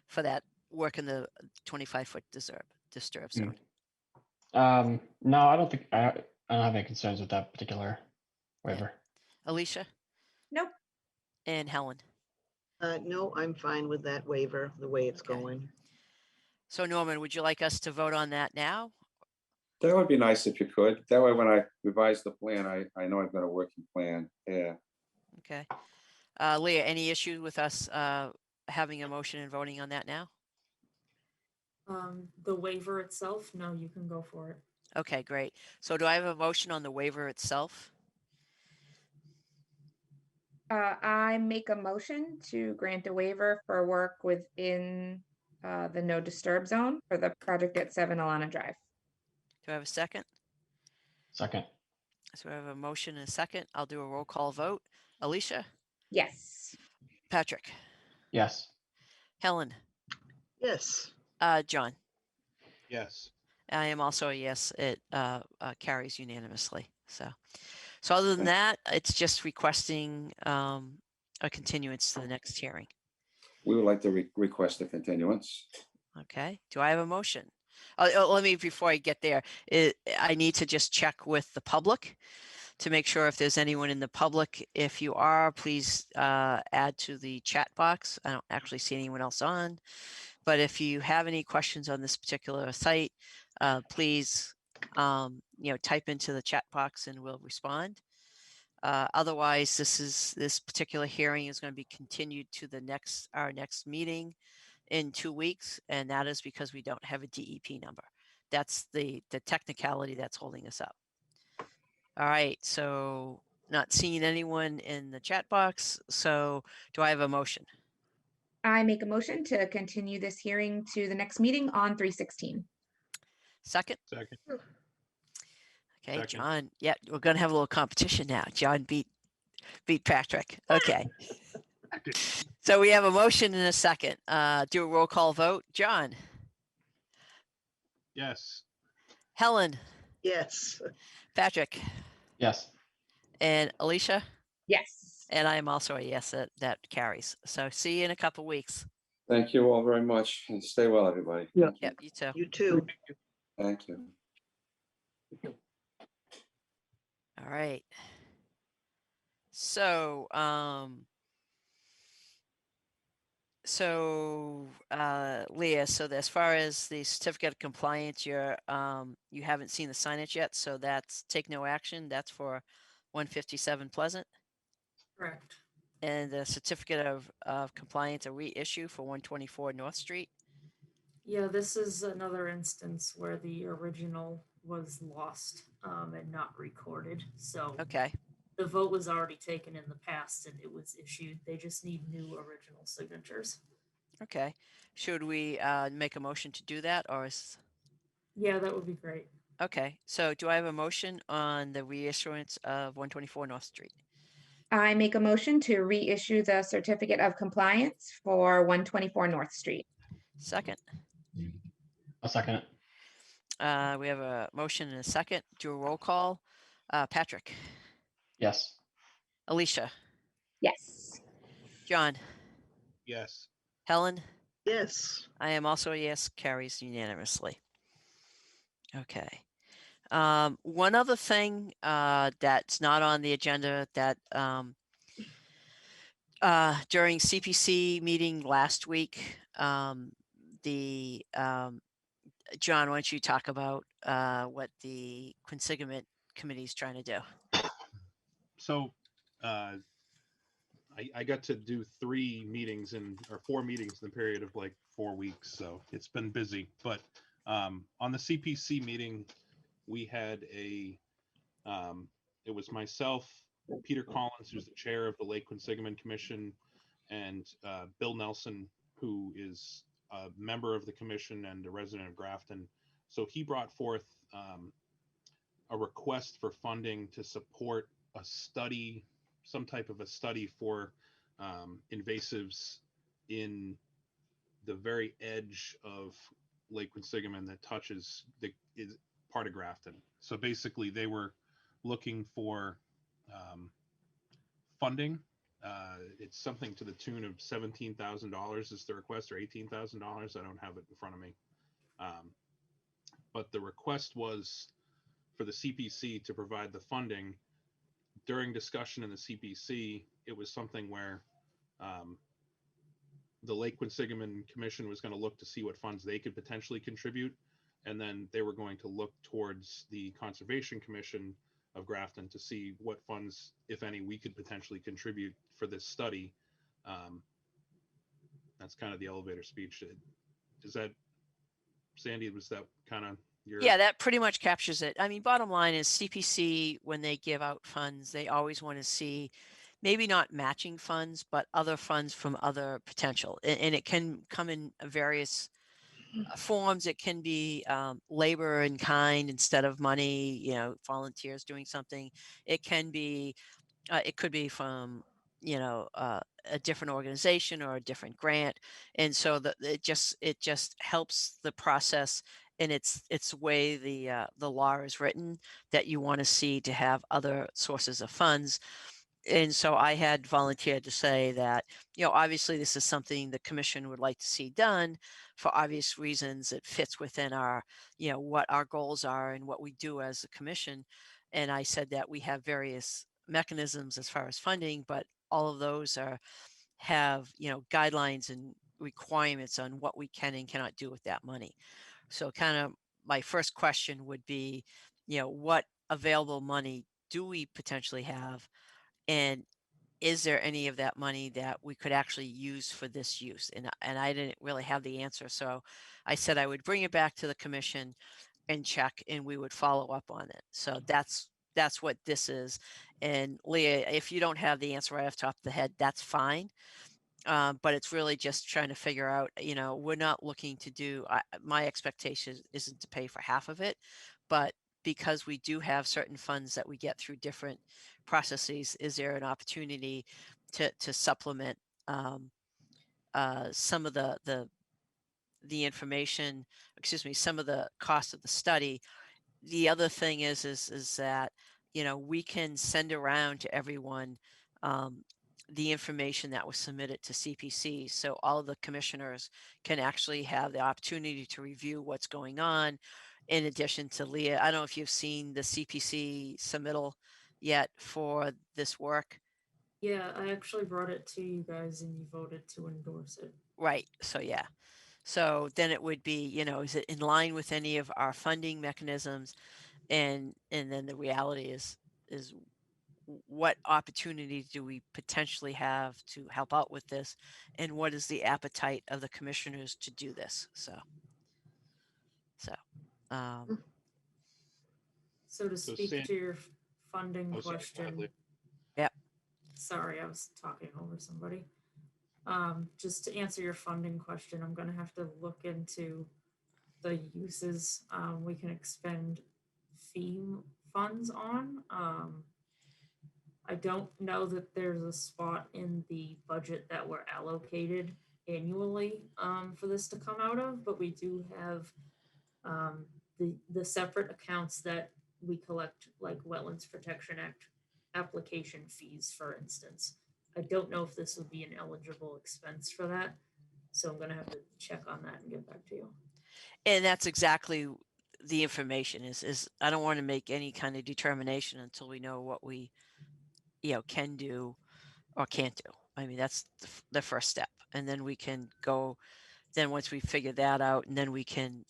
for that work in the 25-foot disturb zone? No, I don't think I don't have any concerns with that particular waiver. Alicia Nope. and Helen. No, I'm fine with that waiver, the way it's Okay. going. So Norman, would you like us to vote on that now? That would be nice if you could. That way, when I revise the plan, I know I've got a working plan. Yeah. Okay. Leah, any issue with us having a motion and voting on that now? The waiver itself, no, you can go for it. Okay, great. So do I have a motion on the waiver itself? I make a motion to grant a waiver for work within the no disturb zone for the project at 7 Alana Drive. Do I have a second? Second. So I have a motion and a second. I'll do a roll call vote. Alicia, Yes. Patrick, Yes. Helen, Yes, John. yes. I am also a yes. It carries unanimously. So other than that, it's just requesting a continuance to the next hearing? We would like to request a continuance. Okay, do I have a motion? Let me, before I get there, I need to just check with the public to make sure if there's anyone in the public. If you are, please add to the chat box. I don't actually see anyone else on, but if you have any questions on this particular site, please, type into the chat box and we'll respond. Otherwise, this particular hearing is going to be continued to our next meeting in 2 weeks, and that is because we don't have a DEP number. That's the technicality that's holding us up. All right, so not seeing anyone in the chat box, so do I have a motion? I make a motion to continue this hearing to the next meeting on 3/16. Second? Second. Okay, Second. John. Yeah, we're gonna have a little competition now. John beat Patrick. Okay. So we have a motion and a second. Do a roll call vote. John, Yes. Helen, Yes. Patrick, Yes. and Alicia. Yes. And I am also a yes, that carries. So see you in a couple weeks. Thank you all very much and stay well, everybody. Yeah. Yep, you too. You too. Thank you. All right. So, Leah, so as far as the certificate of compliance, you haven't seen the signage yet, so that's take no action. That's for 157 Pleasant. Correct. And the certificate of compliance, a reissue for 124 North Street. Yeah, this is another instance where the original was lost and not recorded. So Okay, the vote was already taken in the past and it was issued. They just need new original signatures. okay. Should we make a motion to do that, or is? Yeah, that would be great. Okay, so do I have a motion on the reissuance of 124 North Street? I make a motion to reissue the certificate of compliance for 124 North Street. Second. I'll second it. We have a motion and a second. Do a roll call. Patrick, Yes. Alicia, Yes. John, Yes. Helen. Yes. I am also a yes, carries unanimously. Okay. One other thing that's not on the agenda that during CPC meeting last week, John, why don't you talk about what the Quinsigamment Committee is trying to do? So I got to do 4 meetings in the period of like 4 weeks. So it's been busy, but on the CPC meeting, we had it was myself, Peter Collins, who's the chair of the Lake Quinsigamond Commission, and Bill Nelson, who is a member of the commission and a resident of Grafton. So he brought forth a request for funding to support a study, some type of a study for invasives in the very edge of Lake Quinsigamond that touches is part of Grafton. So basically they were looking for funding. It's something to the tune of $17,000 is the request, or $18,000. I don't have it in front of me. But the request was for the CPC to provide the funding. During discussion in the CPC, it was something where the Lake Quinsigamond Commission was going to look to see what funds they could potentially contribute. And then they were going to look towards the Conservation Commission of Grafton to see what funds, if any, we could potentially contribute for this study. That's kind of the elevator speech. Is that, Sandy, was that kind of your? Yeah, that pretty much captures it. I mean, bottom line is CPC, when they give out funds, they always want to see maybe not matching funds, but other funds from other potential. And it can come in various forms. It can be labor in kind instead of money, volunteers doing something. It can be, it could be from, a different organization or a different grant. And so it just helps the process. And it's way the law is written that you want to see to have other sources of funds. And so I had volunteered to say that, obviously this is something the commission would like to see done for obvious reasons. It fits within our, what our goals are and what we do as a commission. And I said that we have various mechanisms as far as funding, but all of those have, guidelines and requirements on what we can and cannot do with that money. So kind of my first question would be, what available money do we potentially have? And is there any of that money that we could actually use for this use? And I didn't really have the answer. So I said I would bring it back to the commission and check, and we would follow up on it. So that's what this is. And Leah, if you don't have the answer right off the top of the head, that's fine. But it's really just trying to figure out, we're not looking to do, my expectation isn't to pay for half of it, but because we do have certain funds that we get through different processes, is there an opportunity to supplement some of the information, some of the cost of the study? The other thing is that, we can send around to everyone the information that was submitted to CPC. So all of the commissioners can actually have the opportunity to review what's going on. In addition to Leah, I don't know if you've seen the CPC submittal yet for this work. Yeah, I actually brought it to you guys and you voted to endorse it. Right. So yeah. So then it would be, is it in line with any of our funding mechanisms? And then the reality is what opportunity do we potentially have to help out with this, and what is the appetite of the commissioners to do this? So to speak Sam- to your funding Oh, sorry, go ahead, question. Leah. Yep. Sorry, I was talking over somebody. Just to answer your funding question, I'm gonna have to look into the uses we can expend fee funds on. I don't know that there's a spot in the budget that we're allocated annually for this to come out of, but we do have the separate accounts that we collect, like Wetlands Protection Act application fees, for instance. I don't know if this would be an eligible expense for that, so I'm gonna have to check on that and get back to you. And that's exactly the information is I don't want to make any kind of determination until we know what we can do or can't do. I mean, that's the first step, and then we can go. Then once we figure that out, and then we can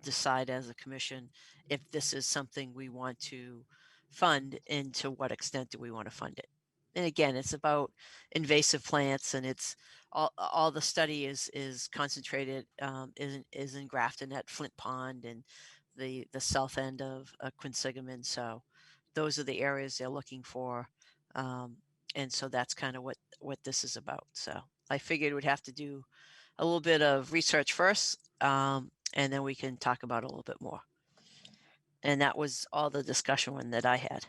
decide as a commission if this is something we want to fund and to what extent do we want to fund it. And again, it's about invasive plants, and it's all the study is concentrated is in Grafton at Flint Pond and the south end of Quinsigamond. So those are the areas they're looking for. And so that's kind of what this is about. So I figured we'd have to do a little bit of research first, and then we can talk about it a little bit more. And that was all the discussion one that I had.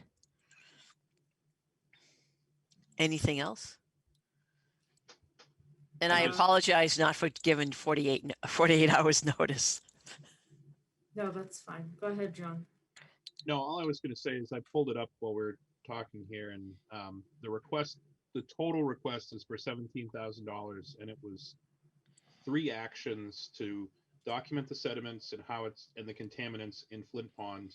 Anything else? And I apologize not for giving 48 hours notice. No, that's fine. Go ahead, John. No, all I was going to say is I pulled it up while we're talking here, and the total request is for $17,000, and it was 3 actions to document the sediments and and the contaminants in Flint Pond,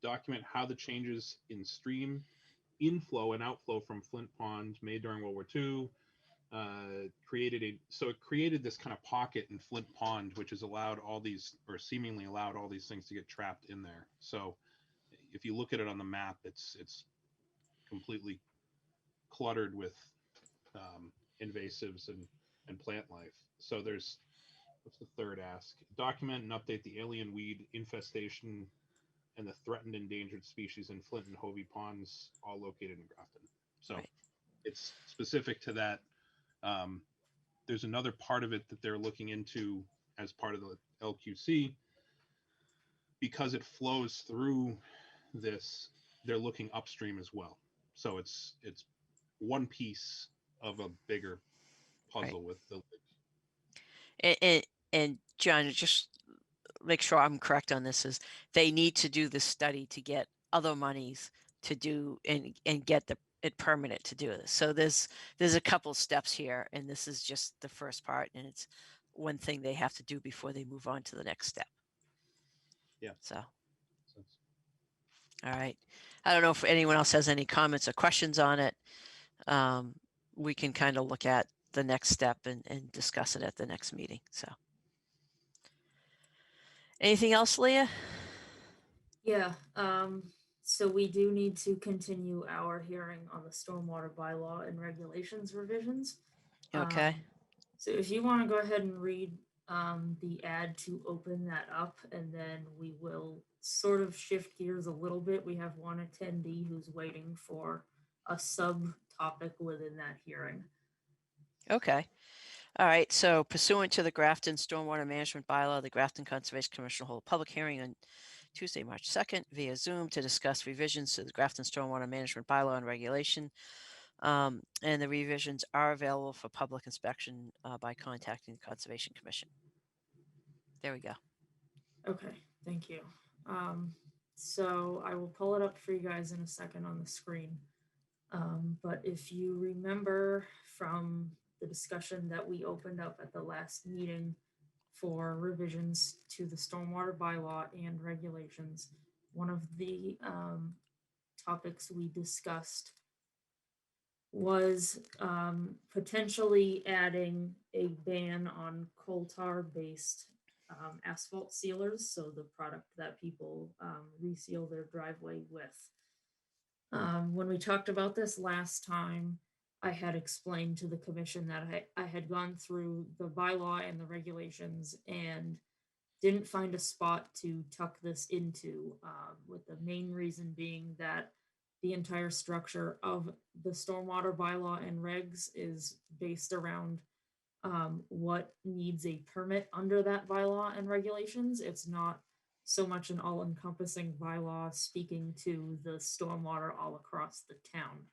document how the changes in stream inflow and outflow from Flint Pond made during World War II it created this kind of pocket in Flint Pond, which has allowed seemingly allowed all these things to get trapped in there. So if you look at it on the map, it's completely cluttered with invasives and plant life. So what's the third ask? Document and update the alien weed infestation and the threatened endangered species in Flint and Hovey Ponds, all located in Grafton. So right. It's specific to that. There's another part of it that they're looking into as part of the LQC. Because it flows through this, they're looking upstream as well. So it's one piece of a bigger puzzle right. with the and John, just make sure I'm correct on this, is they need to do the study to get other monies to do and get it permanent to do this. So there's a couple steps here, and this is just the first part, and it's one thing they have to do before they move on to the next step. Yeah. So, all right. I don't know if anyone else has any comments or questions on it. We can kind of look at the next step and discuss it at the next meeting. So, anything else, Leah? Yeah, so we do need to continue our hearing on the stormwater bylaw and regulations revisions. Okay. So if you want to go ahead and read the ad to open that up, and then we will sort of shift gears a little bit. We have one attendee who's waiting for a subtopic within that hearing. Okay. All right. So pursuant to the Grafton Stormwater Management Bylaw, the Grafton Conservation Commission will hold a public hearing on Tuesday, March 2nd via Zoom to discuss revisions to the Grafton Stormwater Management Bylaw and regulation. And the revisions are available for public inspection by contacting the Conservation Commission. There we go. Okay, thank you. So I will pull it up for you guys in a second on the screen. But if you remember from the discussion that we opened up at the last meeting for revisions to the stormwater bylaw and regulations, one of the topics we discussed was potentially adding a ban on coal tar based asphalt sealers, so the product that people reseal their driveway with. When we talked about this last time, I had explained to the commission that I had gone through the bylaw and the regulations and didn't find a spot to tuck this into, with the main reason being that the entire structure of the stormwater bylaw and regs is based around what needs a permit under that bylaw and regulations. It's not so much an all-encompassing bylaw speaking to the stormwater all across the town.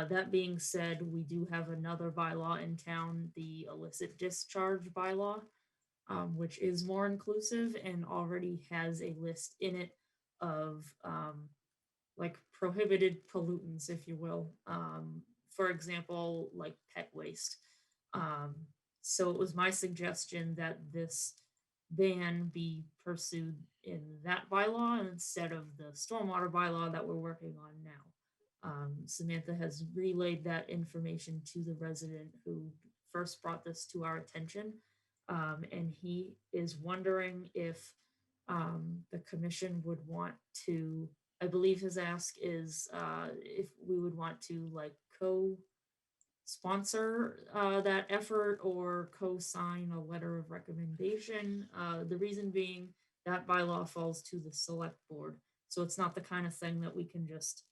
That being said, we do have another bylaw in town, the illicit discharge bylaw, which is more inclusive and already has a list in it of like prohibited pollutants, if you will. For example, like pet waste. So it was my suggestion that this ban be pursued in that bylaw instead of the stormwater bylaw that we're working on now. Samantha has relayed that information to the resident who first brought this to our attention. And he is wondering if the commission would want to, I believe his ask is if we would want to like co-sponsor that effort or co-sign a letter of recommendation. The reason being that bylaw falls to the select board. So it's not the kind of thing that we can just,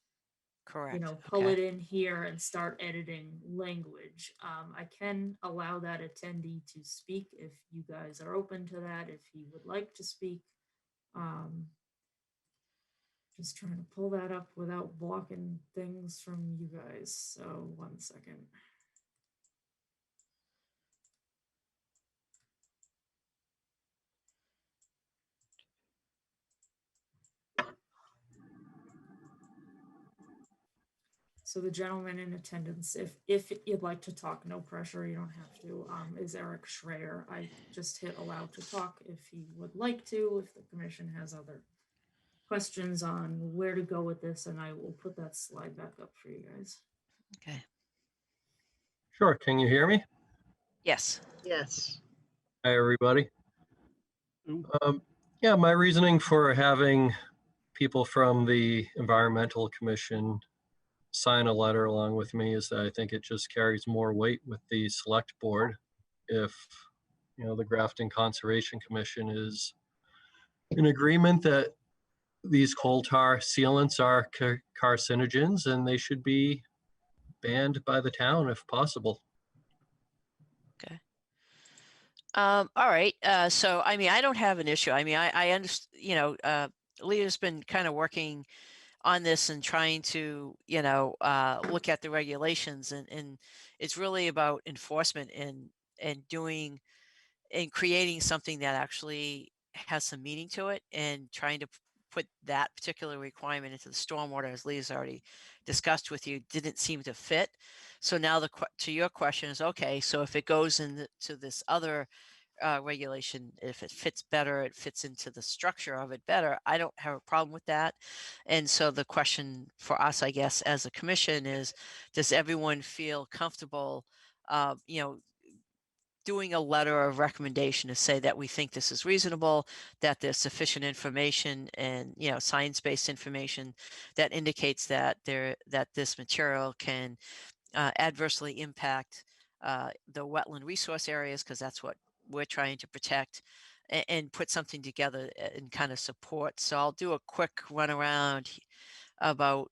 Correct. pull Okay. it in here and start editing language. I can allow that attendee to speak if you guys are open to that, if he would like to speak. Just trying to pull that up without blocking things from you guys. So 1 second. So the gentleman in attendance, if you'd like to talk, no pressure, you don't have to, is Eric Schreier. I just hit allow to talk if he would like to, if the commission has other questions on where to go with this, and I will put that slide back up for you guys. Okay. Sure. Can you hear me? Yes. Yes. Hi, everybody. Ooh. Yeah, my reasoning for having people from the Environmental Commission sign a letter along with me is that I think it just carries more weight with the select board if, the Grafton Conservation Commission is in agreement that these coal tar sealants are carcinogens and they should be banned by the town if possible. Okay. All right. So, I mean, I don't have an issue. I mean, I understand, Leah's been kind of working on this and trying to, look at the regulations, and it's really about enforcement and doing and creating something that actually has some meaning to it and trying to put that particular requirement into the stormwater, as Lee's already discussed with you, didn't seem to fit. So now to your question is, okay, so if it goes into this other regulation, if it fits better, it fits into the structure of it better, I don't have a problem with that. And so the question for us, I guess, as a commission is, does everyone feel comfortable, doing a letter of recommendation to say that we think this is reasonable, that there's sufficient information and, science-based information that indicates that this material can adversely impact the wetland resource areas, because that's what we're trying to protect, and put something together and kind of support. So I'll do a quick run around about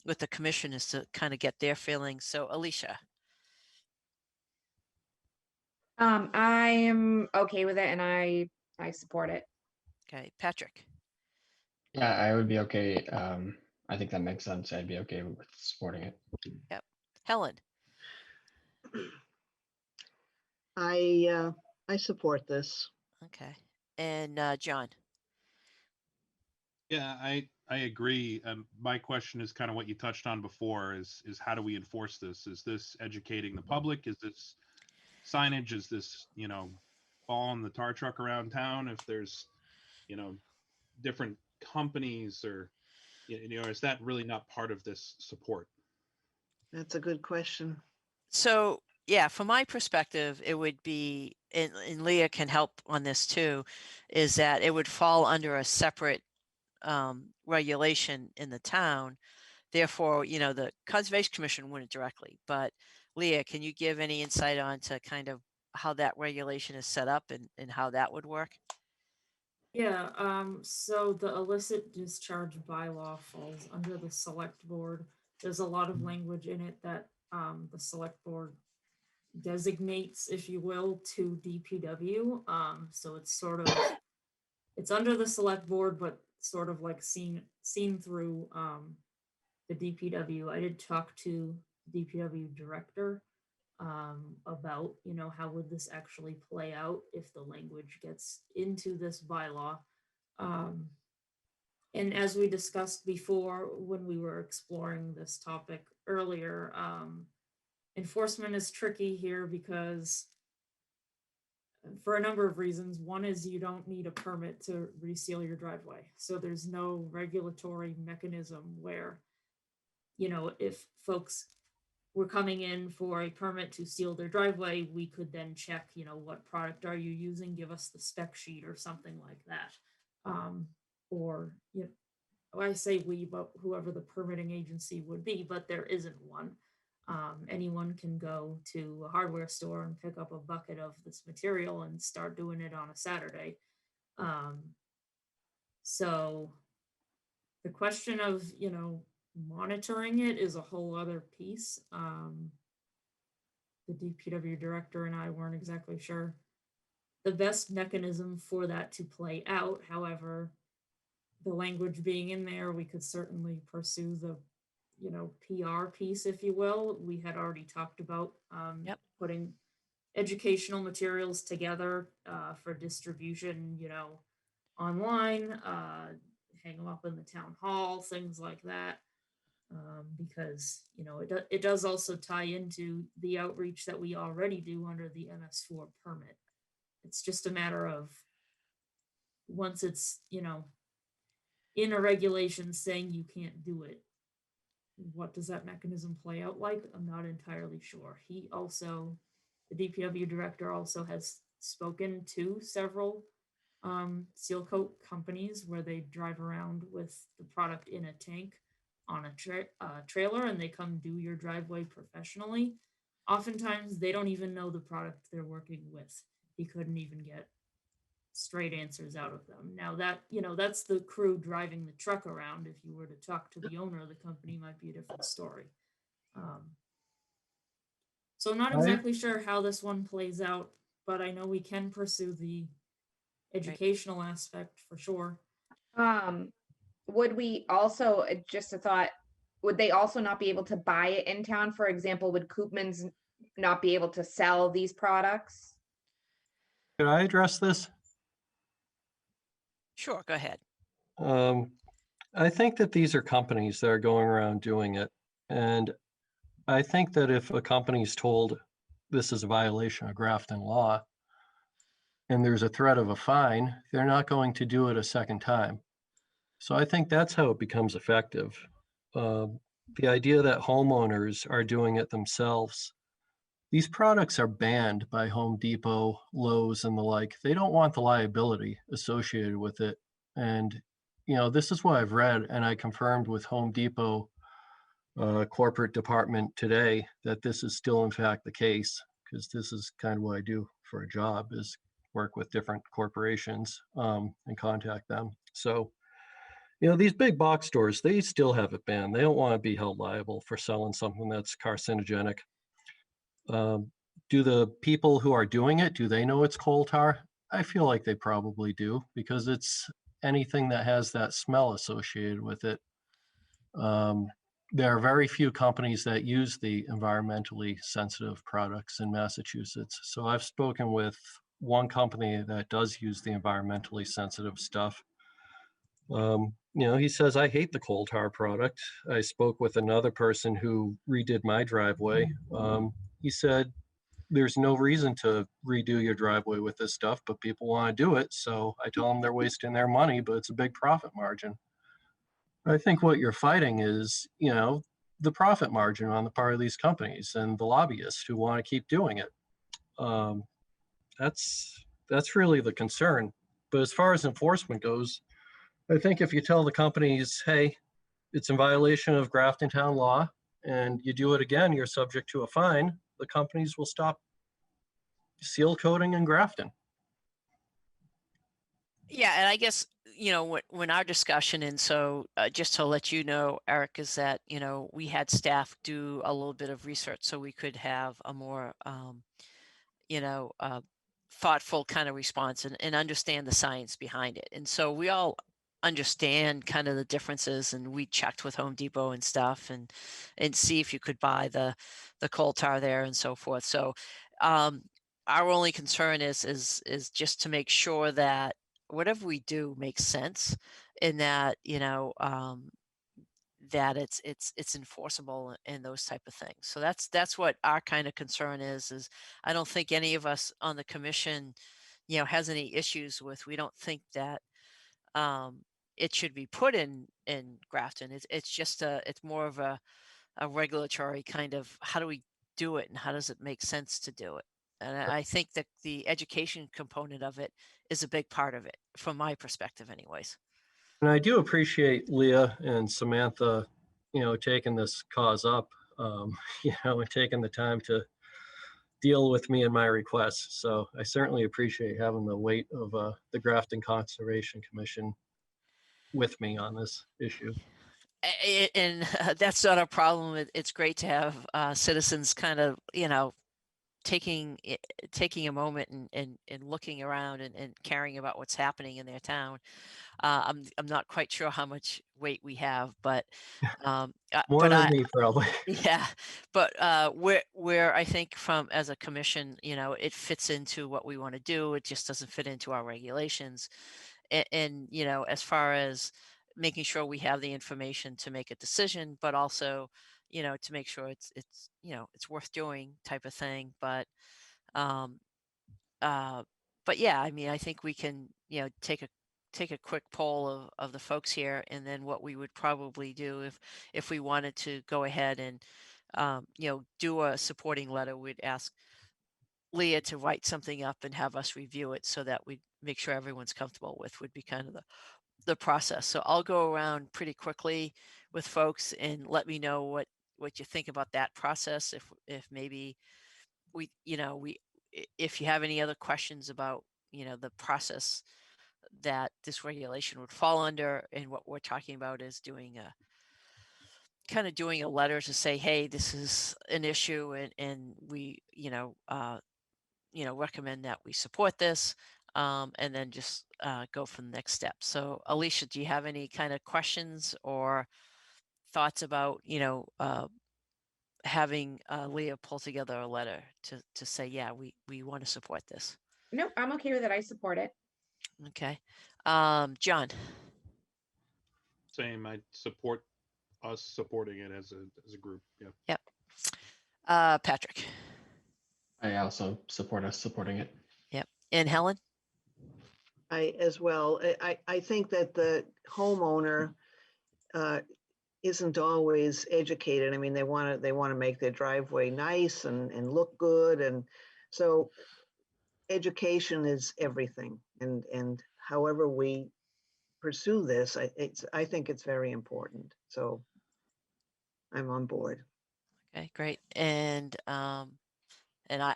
with the commissioners to kind of get their feelings. So Alicia. I am okay with it and I support it. Okay, Patrick. Yeah, I would be okay. I think that makes sense. I'd be okay with supporting it. Yep. Helen. I support this. Okay. And John. Yeah, I agree. My question is kind of what you touched on before, is how do we enforce this? Is this educating the public? Is this signage? Is this, following the tar truck around town if there's, different companies, or, is that really not part of this support? That's a good question. So yeah, from my perspective, it would be, and Leah can help on this too, is that it would fall under a separate regulation in the town. Therefore, the Conservation Commission wouldn't directly. But Leah, can you give any insight on to kind of how that regulation is set up and how that would work? Yeah, so the illicit discharge bylaw falls under the select board. There's a lot of language in it that the select board designates, if you will, to DPW. So it's under the select board, but sort of like seen through the DPW. I did talk to the DPW director about, how would this actually play out if the language gets into this bylaw. And as we discussed before, when we were exploring this topic earlier, enforcement is tricky here because for a number of reasons. One is you don't need a permit to reseal your driveway. So there's no regulatory mechanism where, if folks were coming in for a permit to seal their driveway, we could then check, what product are you using? Give us the spec sheet or something like that. Or, I say we, but whoever the permitting agency would be, but there isn't one. Anyone can go to a hardware store and pick up a bucket of this material and start doing it on a Saturday. So the question of, monitoring it is a whole other piece. The DPW director and I weren't exactly sure the best mechanism for that to play out. However, the language being in there, we could certainly pursue the, PR piece, if you will. We had already talked about putting educational materials together for distribution, online, hang them up in the town hall, things like that. Because, it does also tie into the outreach that we already do under the MS4 permit. It's just a matter of once it's, in a regulation saying you can't do it, what does that mechanism play out like? I'm not entirely sure. The DPW director also has spoken to several seal coat companies where they drive around with the product in a tank on a trailer and they come do your driveway professionally. Oftentimes they don't even know the product they're working with. He couldn't even get straight answers out of them. Now that, that's the crew driving the truck around. If you were to talk to the owner of the company, might be a different story. So I'm not exactly sure how this one plays out, but I know we can pursue the educational aspect for sure. Would we also, just a thought, would they also not be able to buy it in town? For example, would Koopmans not be able to sell these products? Could I address this? Sure, go ahead. I think that these are companies that are going around doing it. And I think that if a company's told this is a violation of Grafton law and there's a threat of a fine, they're not going to do it a second time. So I think that's how it becomes effective. The idea that homeowners are doing it themselves. These products are banned by Home Depot, Lowe's, and the like. They don't want the liability associated with it. And, you know, this is what I've read, and I confirmed with Home Depot corporate department today that this is still in fact the case, because this is kind of what I do for a job, is work with different corporations and contact them. So, you know, these big box stores, they still have it banned. They don't want to be held liable for selling something that's carcinogenic. Do the people who are doing it, do they know it's coal tar? I feel like they probably do, because it's anything that has that smell associated with it. There are very few companies that use the environmentally sensitive products in Massachusetts. So I've spoken with one company that does use the environmentally sensitive stuff. You know, he says, I hate the coal tar product. I spoke with another person who redid my driveway. He said, there's no reason to redo your driveway with this stuff, but people want to do it. So I tell them they're wasting their money, but it's a big profit margin. I think what you're fighting is, you know, the profit margin on the part of these companies and the lobbyists who want to keep doing it. That's really the concern. But as far as enforcement goes, I think if you tell the companies, hey, it's in violation of Grafton Town law, and you do it again, you're subject to a fine, the companies will stop seal coating in Grafton. Yeah, and I guess, you know, when our discussion, and so just to let you know, Eric, is that, you know, we had staff do a little bit of research so we could have a more, you know, thoughtful kind of response and understand the science behind it. And so we all understand kind of the differences, and we checked with Home Depot and stuff and see if you could buy the coal tar there and so forth. So our only concern is just to make sure that whatever we do makes sense, in that, you know, that it's enforceable and those type of things. So that's what our kind of concern is I don't think any of us on the commission, you know, has any issues with, we don't think that it should be put in Grafton. It's just it's more of a regulatory kind of, how do we do it and how does it make sense to do it? And I think that the education component of it is a big part of it, from my perspective anyways. And I do appreciate Leah and Samantha, you know, taking this cause up, you know, and taking the time to deal with me and my requests. So I certainly appreciate having the weight of the Grafton Conservation Commission with me on this issue. And that's not a problem. It's great to have citizens kind of, you know, taking a moment and looking around and caring about what's happening in their town. I'm not quite sure how much weight we have, but More than me, probably. yeah, but where I think from as a commission, you know, it fits into what we want to do. It just doesn't fit into our regulations. And you know, as far as making sure we have the information to make a decision, but also, you know, to make sure it's you know, it's worth doing type of thing. Um, but yeah, I mean, I think we can, you know, take a quick poll of the folks here, and then what we would probably do if we wanted to go ahead and you know, do a supporting letter, we'd ask Leah to write something up and have us review it so that we make sure everyone's comfortable with, would be kind of the process. So I'll go around pretty quickly with folks and let me know what you think about that process. If maybe we, you know, if you have any other questions about, you know, the process that this regulation would fall under, and what we're talking about is doing a kind of doing a letter to say, hey, this is an issue, and we, you know, recommend that we support this, and then just go from the next step. So Alicia, do you have any kind of questions or thoughts about, you know, having Leah pull together a letter to say, yeah, we want to support this? Nope, I'm okay with it. I support it. Okay. John? Same, I support us supporting it as a group, yeah. Yep. Patrick. I also support us supporting it. Yep. And Helen? I as well. I think that the homeowner isn't always educated. I mean, they want to make their driveway nice and look good, and so education is everything. And however we pursue this, I think it's very important. So I'm on board. Okay, great. And I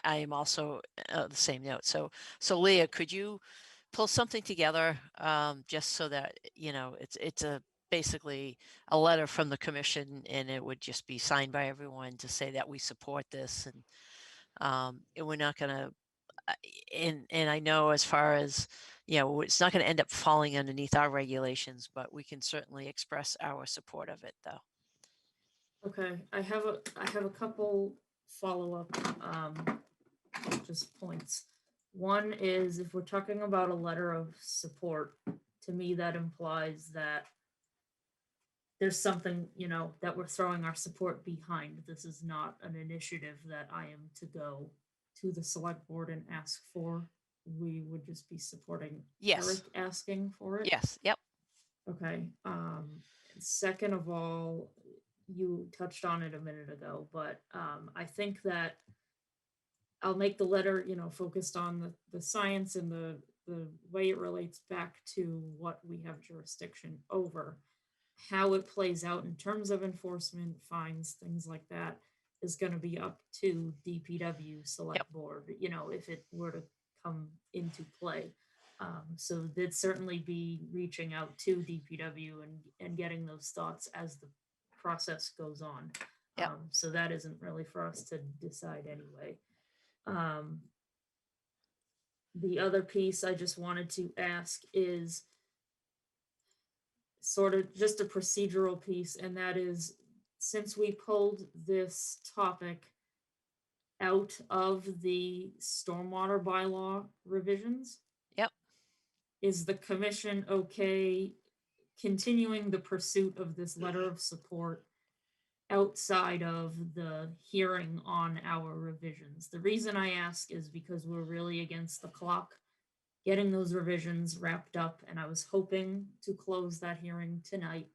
am also the same note. So Leah, could you pull something together just so that, you know, it's a basically a letter from the commission, and it would just be signed by everyone to say that we support this, and we're not going to, and I know as far as, you know, it's not going to end up falling underneath our regulations, but we can certainly express our support of it though. Okay, I have a couple follow-up just points. One is, if we're talking about a letter of support, to me that implies that there's something, you know, that we're throwing our support behind. This is not an initiative that I am to go to the select board and ask for. We would just be supporting Yes. Eric asking for it. Yes. Yep. Okay. Second of all, you touched on it a minute ago, but I think that I'll make the letter, you know, focused on the science and the way it relates back to what we have jurisdiction over. How it plays out in terms of enforcement, fines, things like that is going to be up to DPW select board, you know, if it were to come into play. So they'd certainly be reaching out to DPW and getting those thoughts as the process goes on. Yep. So that isn't really for us to decide anyway. The other piece I just wanted to ask is sort of just a procedural piece, and that is, since we pulled this topic out of the stormwater bylaw revisions, Yep. is the commission okay continuing the pursuit of this letter of support outside of the hearing on our revisions? The reason I ask is because we're really against the clock getting those revisions wrapped up, and I was hoping to close that hearing tonight.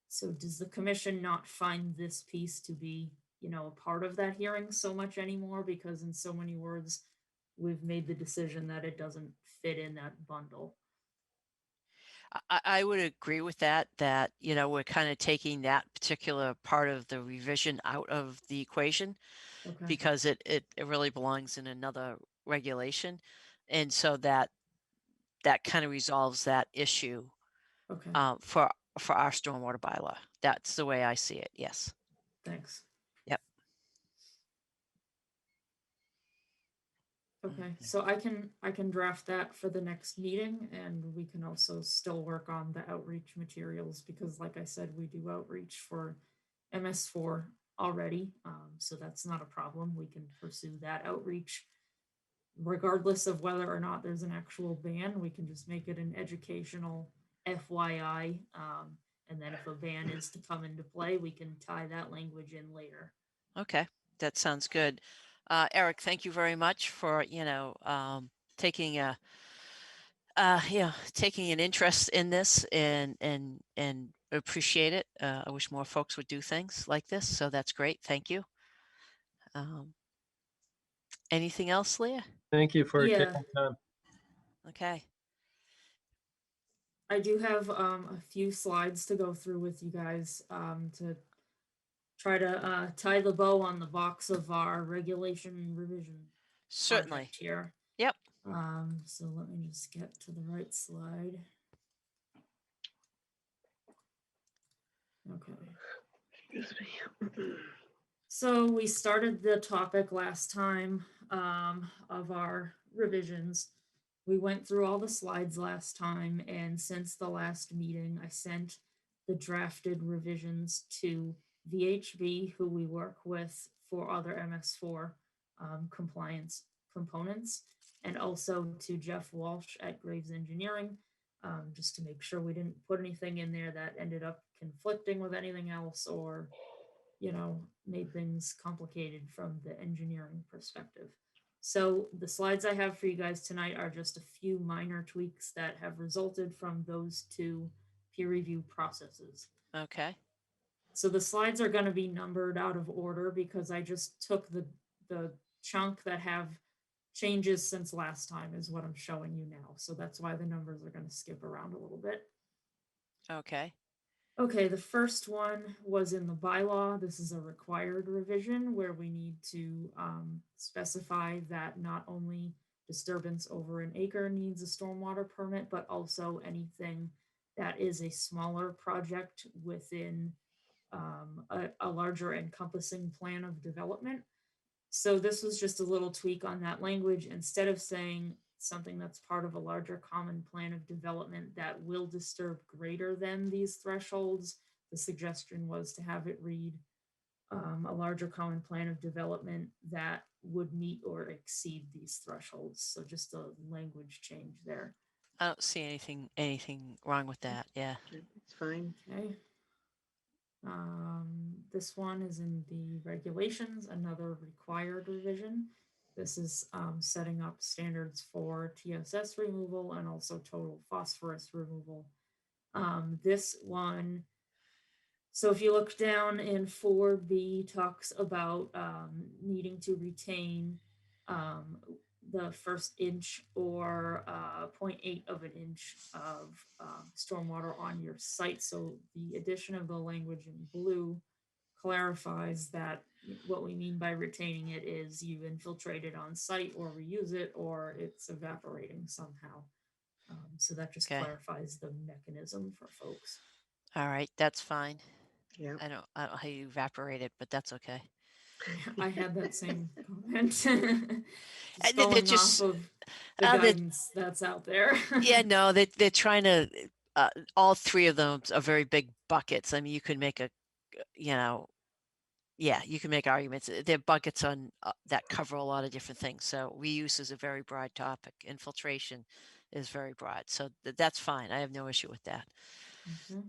So does the commission not find this piece to be, you know, a part of that hearing so much anymore? Because in so many words, we've made the decision that it doesn't fit in that bundle. I would agree with that, you know, we're kind of taking that particular part of the revision out of the equation Okay. because it really belongs in another regulation. And so that kind of resolves that issue Okay. for our stormwater bylaw. That's the way I see it. Yes. Thanks. Yep. Okay, so I can draft that for the next meeting, and we can also still work on the outreach materials, because like I said, we do outreach for MS4 already. So that's not a problem. We can pursue that outreach regardless of whether or not there's an actual ban. We can just make it an educational FYI. And then if a ban is to come into play, we can tie that language in later. Okay, that sounds good. Eric, thank you very much for, you know, taking taking an interest in this and appreciate it. I wish more folks would do things like this, so that's great. Thank you. Anything else, Leah? Thank you for Yeah. taking time. Okay. I do have a few slides to go through with you guys to try to tie the bow on the box of our regulation revision Certainly. project here. Yep. So let me just get to the right slide. Okay. Excuse me. So we started the topic last time of our revisions. We went through all the slides last time, and since the last meeting, I sent the drafted revisions to VHB, who we work with for other MS4 compliance components, and also to Jeff Walsh at Graves Engineering, just to make sure we didn't put anything in there that ended up conflicting with anything else or, you know, made things complicated from the engineering perspective. So the slides I have for you guys tonight are just a few minor tweaks that have resulted from those two peer review processes. Okay. So the slides are going to be numbered out of order because I just took the chunk that have changes since last time is what I'm showing you now. So that's why the numbers are going to skip around a little bit. Okay. Okay, the first one was in the bylaw. This is a required revision where we need to specify that not only disturbance over an acre needs a stormwater permit, but also anything that is a smaller project within a larger encompassing plan of development. So this was just a little tweak on that language. Instead of saying something that's part of a larger common plan of development that will disturb greater than these thresholds, the suggestion was to have it read a larger common plan of development that would meet or exceed these thresholds. So just a language change there. I don't see anything wrong with that. Yeah. It's fine. Okay. This one is in the regulations, another required revision. This is setting up standards for TSS removal and also total phosphorus removal. This one, so if you look down in 4B, talks about needing to retain the first inch or 0.8 of an inch of stormwater on your site. So the addition of the language in blue clarifies that what we mean by retaining it is you infiltrate it on site or reuse it or it's evaporating somehow. So that just Okay. clarifies the mechanism for folks. All right. That's fine. Yeah. I don't know how you evaporate it, but that's okay. Yeah, I had that same comment. Just They're going just- off of the guidance that's out there. Yeah, no, they're trying to, all three of them are very big buckets. I mean, you can make you can make arguments. They're buckets on that cover a lot of different things. So reuse is a very broad topic. Infiltration is very broad. So that's fine. I have no issue with that. Okay.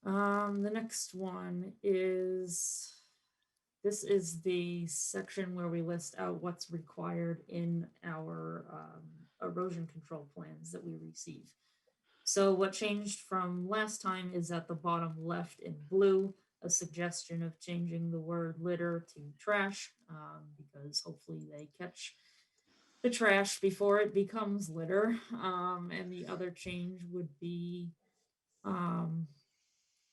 The next one is, this is the section where we list out what's required in our erosion control plans that we receive. So what changed from last time is at the bottom left in blue, a suggestion of changing the word litter to trash, because hopefully they catch the trash before it becomes litter. And the other change would be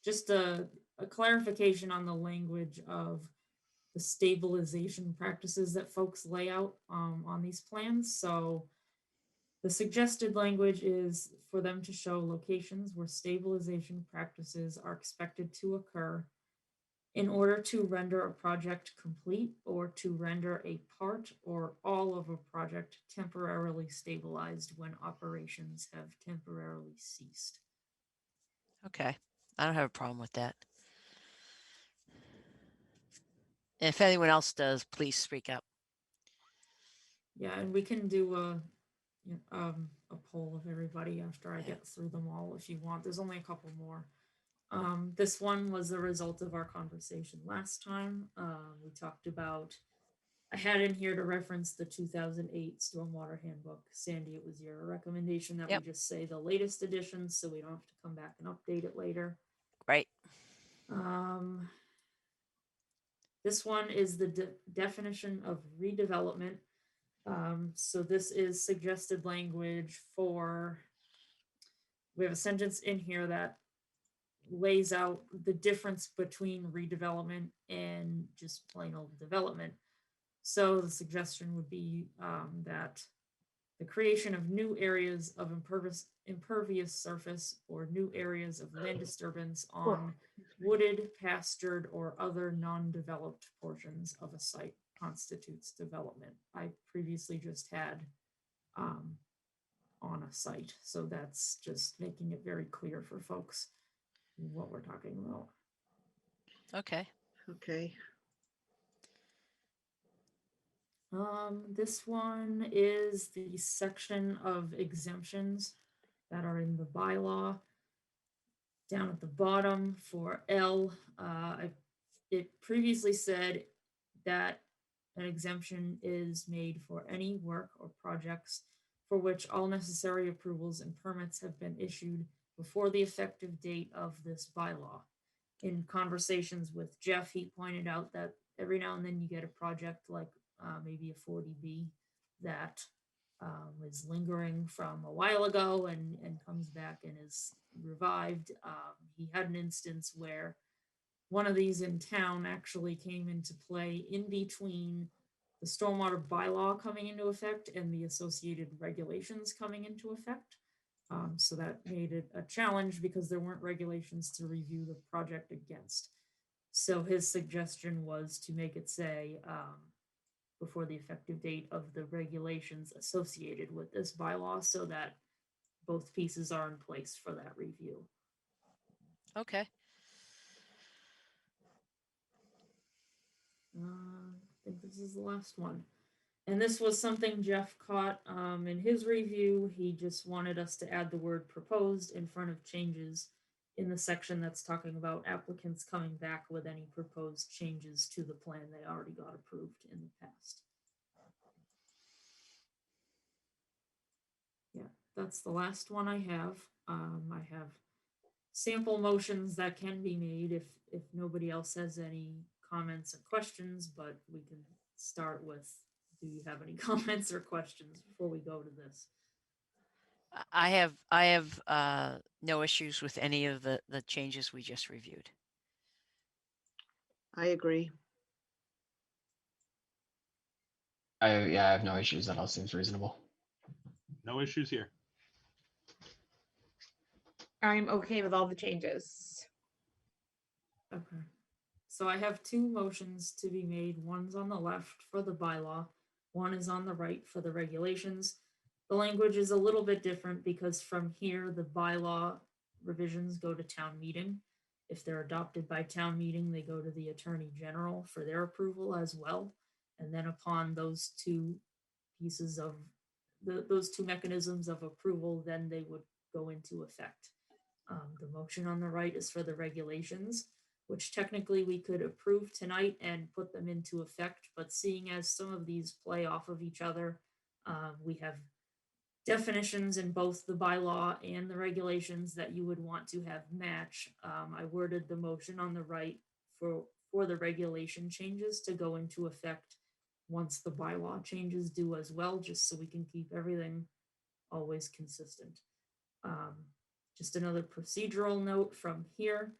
just a clarification on the language of the stabilization practices that folks lay out on these plans. So the suggested language is for them to show locations where stabilization practices are expected to occur in order to render a project complete or to render a part or all of a project temporarily stabilized when operations have temporarily ceased. Okay. I don't have a problem with that. If anyone else does, please speak up. Yeah, and we can do a poll of everybody after I get through them all if you want. There's only a couple more. This one was the result of our conversation last time. We talked about, I had in here to reference the 2008 Stormwater Handbook. Sandy, it was your recommendation that Yep. we just say the latest edition so we don't have to come back and update it later. Right. This one is the definition of redevelopment. So this is suggested language for, we have a sentence in here that lays out the difference between redevelopment and just plain old development. So the suggestion would be that the creation of new areas of impervious surface or new areas of land disturbance on wooded, pastured, or other non-developed portions of a site constitutes development. I previously just had on a site, so that's just making it very clear for folks what we're talking about. Okay. Okay. This one is the section of exemptions that are in the bylaw. Down at the bottom for L, it previously said that an exemption is made for any work or projects for which all necessary approvals and permits have been issued before the effective date of this bylaw. In conversations with Jeff, he pointed out that every now and then you get a project like maybe a 40B that is lingering from a while ago and comes back and is revived. He had an instance where one of these in town actually came into play in between the stormwater bylaw coming into effect and the associated regulations coming into effect. So that made it a challenge because there weren't regulations to review the project against. So his suggestion was to make it say before the effective date of the regulations associated with this bylaw so that both pieces are in place for that review. Okay. I think this is the last one. And this was something Jeff caught in his review. He just wanted us to add the word proposed in front of changes in the section that's talking about applicants coming back with any proposed changes to the plan they already got approved in the past. Yeah, that's the last one I have. I have sample motions that can be made if nobody else has any comments or questions, but we can start with, do you have any comments or questions before we go to this? I have no issues with any of the changes we just reviewed. I agree. I have no issues. That all seems reasonable. No issues here. I'm okay with all the changes. Okay. So I have two motions to be made. One's on the left for the bylaw. One is on the right for the regulations. The language is a little bit different because from here, the bylaw revisions go to town meeting. If they're adopted by town meeting, they go to the Attorney General for their approval as well. And then upon those two pieces of those two mechanisms of approval, then they would go into effect. The motion on the right is for the regulations, which technically we could approve tonight and put them into effect. But seeing as some of these play off of each other, we have definitions in both the bylaw and the regulations that you would want to have match. I worded the motion on the right for the regulation changes to go into effect once the bylaw changes do as well, just so we can keep everything always consistent. Just another procedural note from here.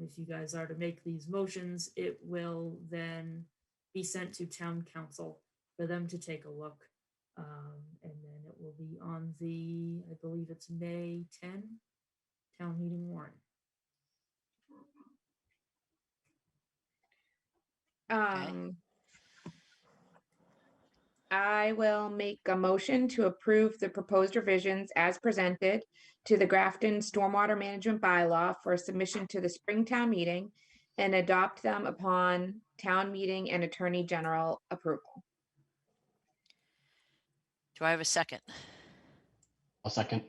If you guys are to make these motions, it will then be sent to town council for them to take a look. And then it will be on the, I believe it's May 10 town meeting warrant. I will make a motion to approve the proposed revisions as presented to the Grafton Stormwater Management Bylaw for submission to the spring town meeting and adopt them upon town meeting and Attorney General approval. Do I have a second? I'll second.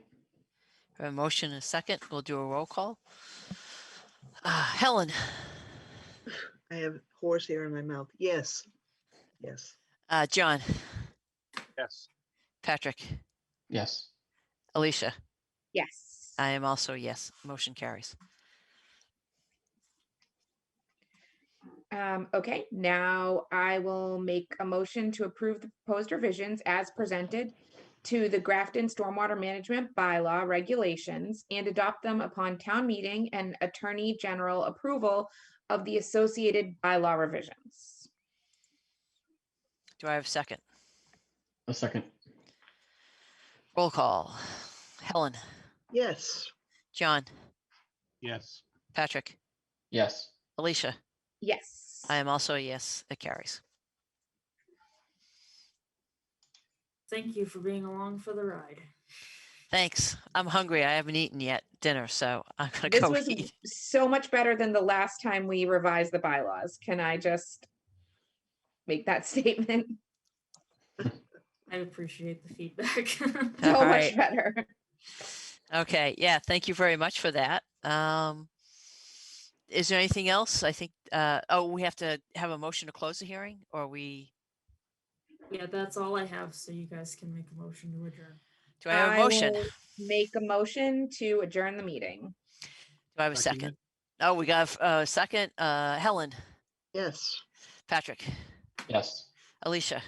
I have a motion and a second. We'll do a roll call. Helen, I have horse hair in my mouth. Yes. Yes. John, Yes. Patrick, Yes. Alicia. Yes. I am also yes. Motion carries. Okay, now I will make a motion to approve the proposed revisions as presented to the Grafton Stormwater Management Bylaw regulations and adopt them upon town meeting and Attorney General approval of the associated bylaw revisions. Do I have a second? A second. Roll call. Helen, Yes. John, Yes. Patrick, Yes. Alicia. Yes. I am also a yes. It carries. Thank you for being along for the ride. Thanks. I'm hungry. I haven't eaten yet dinner, so I'm gonna This go was eat. so much better than the last time we revised the bylaws. Can I just make that statement? I appreciate the feedback. So All much right. better. Okay, yeah, thank you very much for that. Is there anything else? I think, oh, we have to have a motion to close the hearing, or we, Yeah, that's all I have, so you guys can make a motion to adjourn. do I have a I motion? will make a motion to adjourn the meeting. Do I have a Second second? Oh, we got a second. Helen, Yes. Patrick, Yes. Alicia,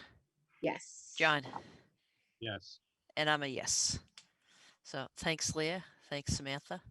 Yes. John, Yes. and I'm a yes. So thanks, Leah. Thanks, Samantha.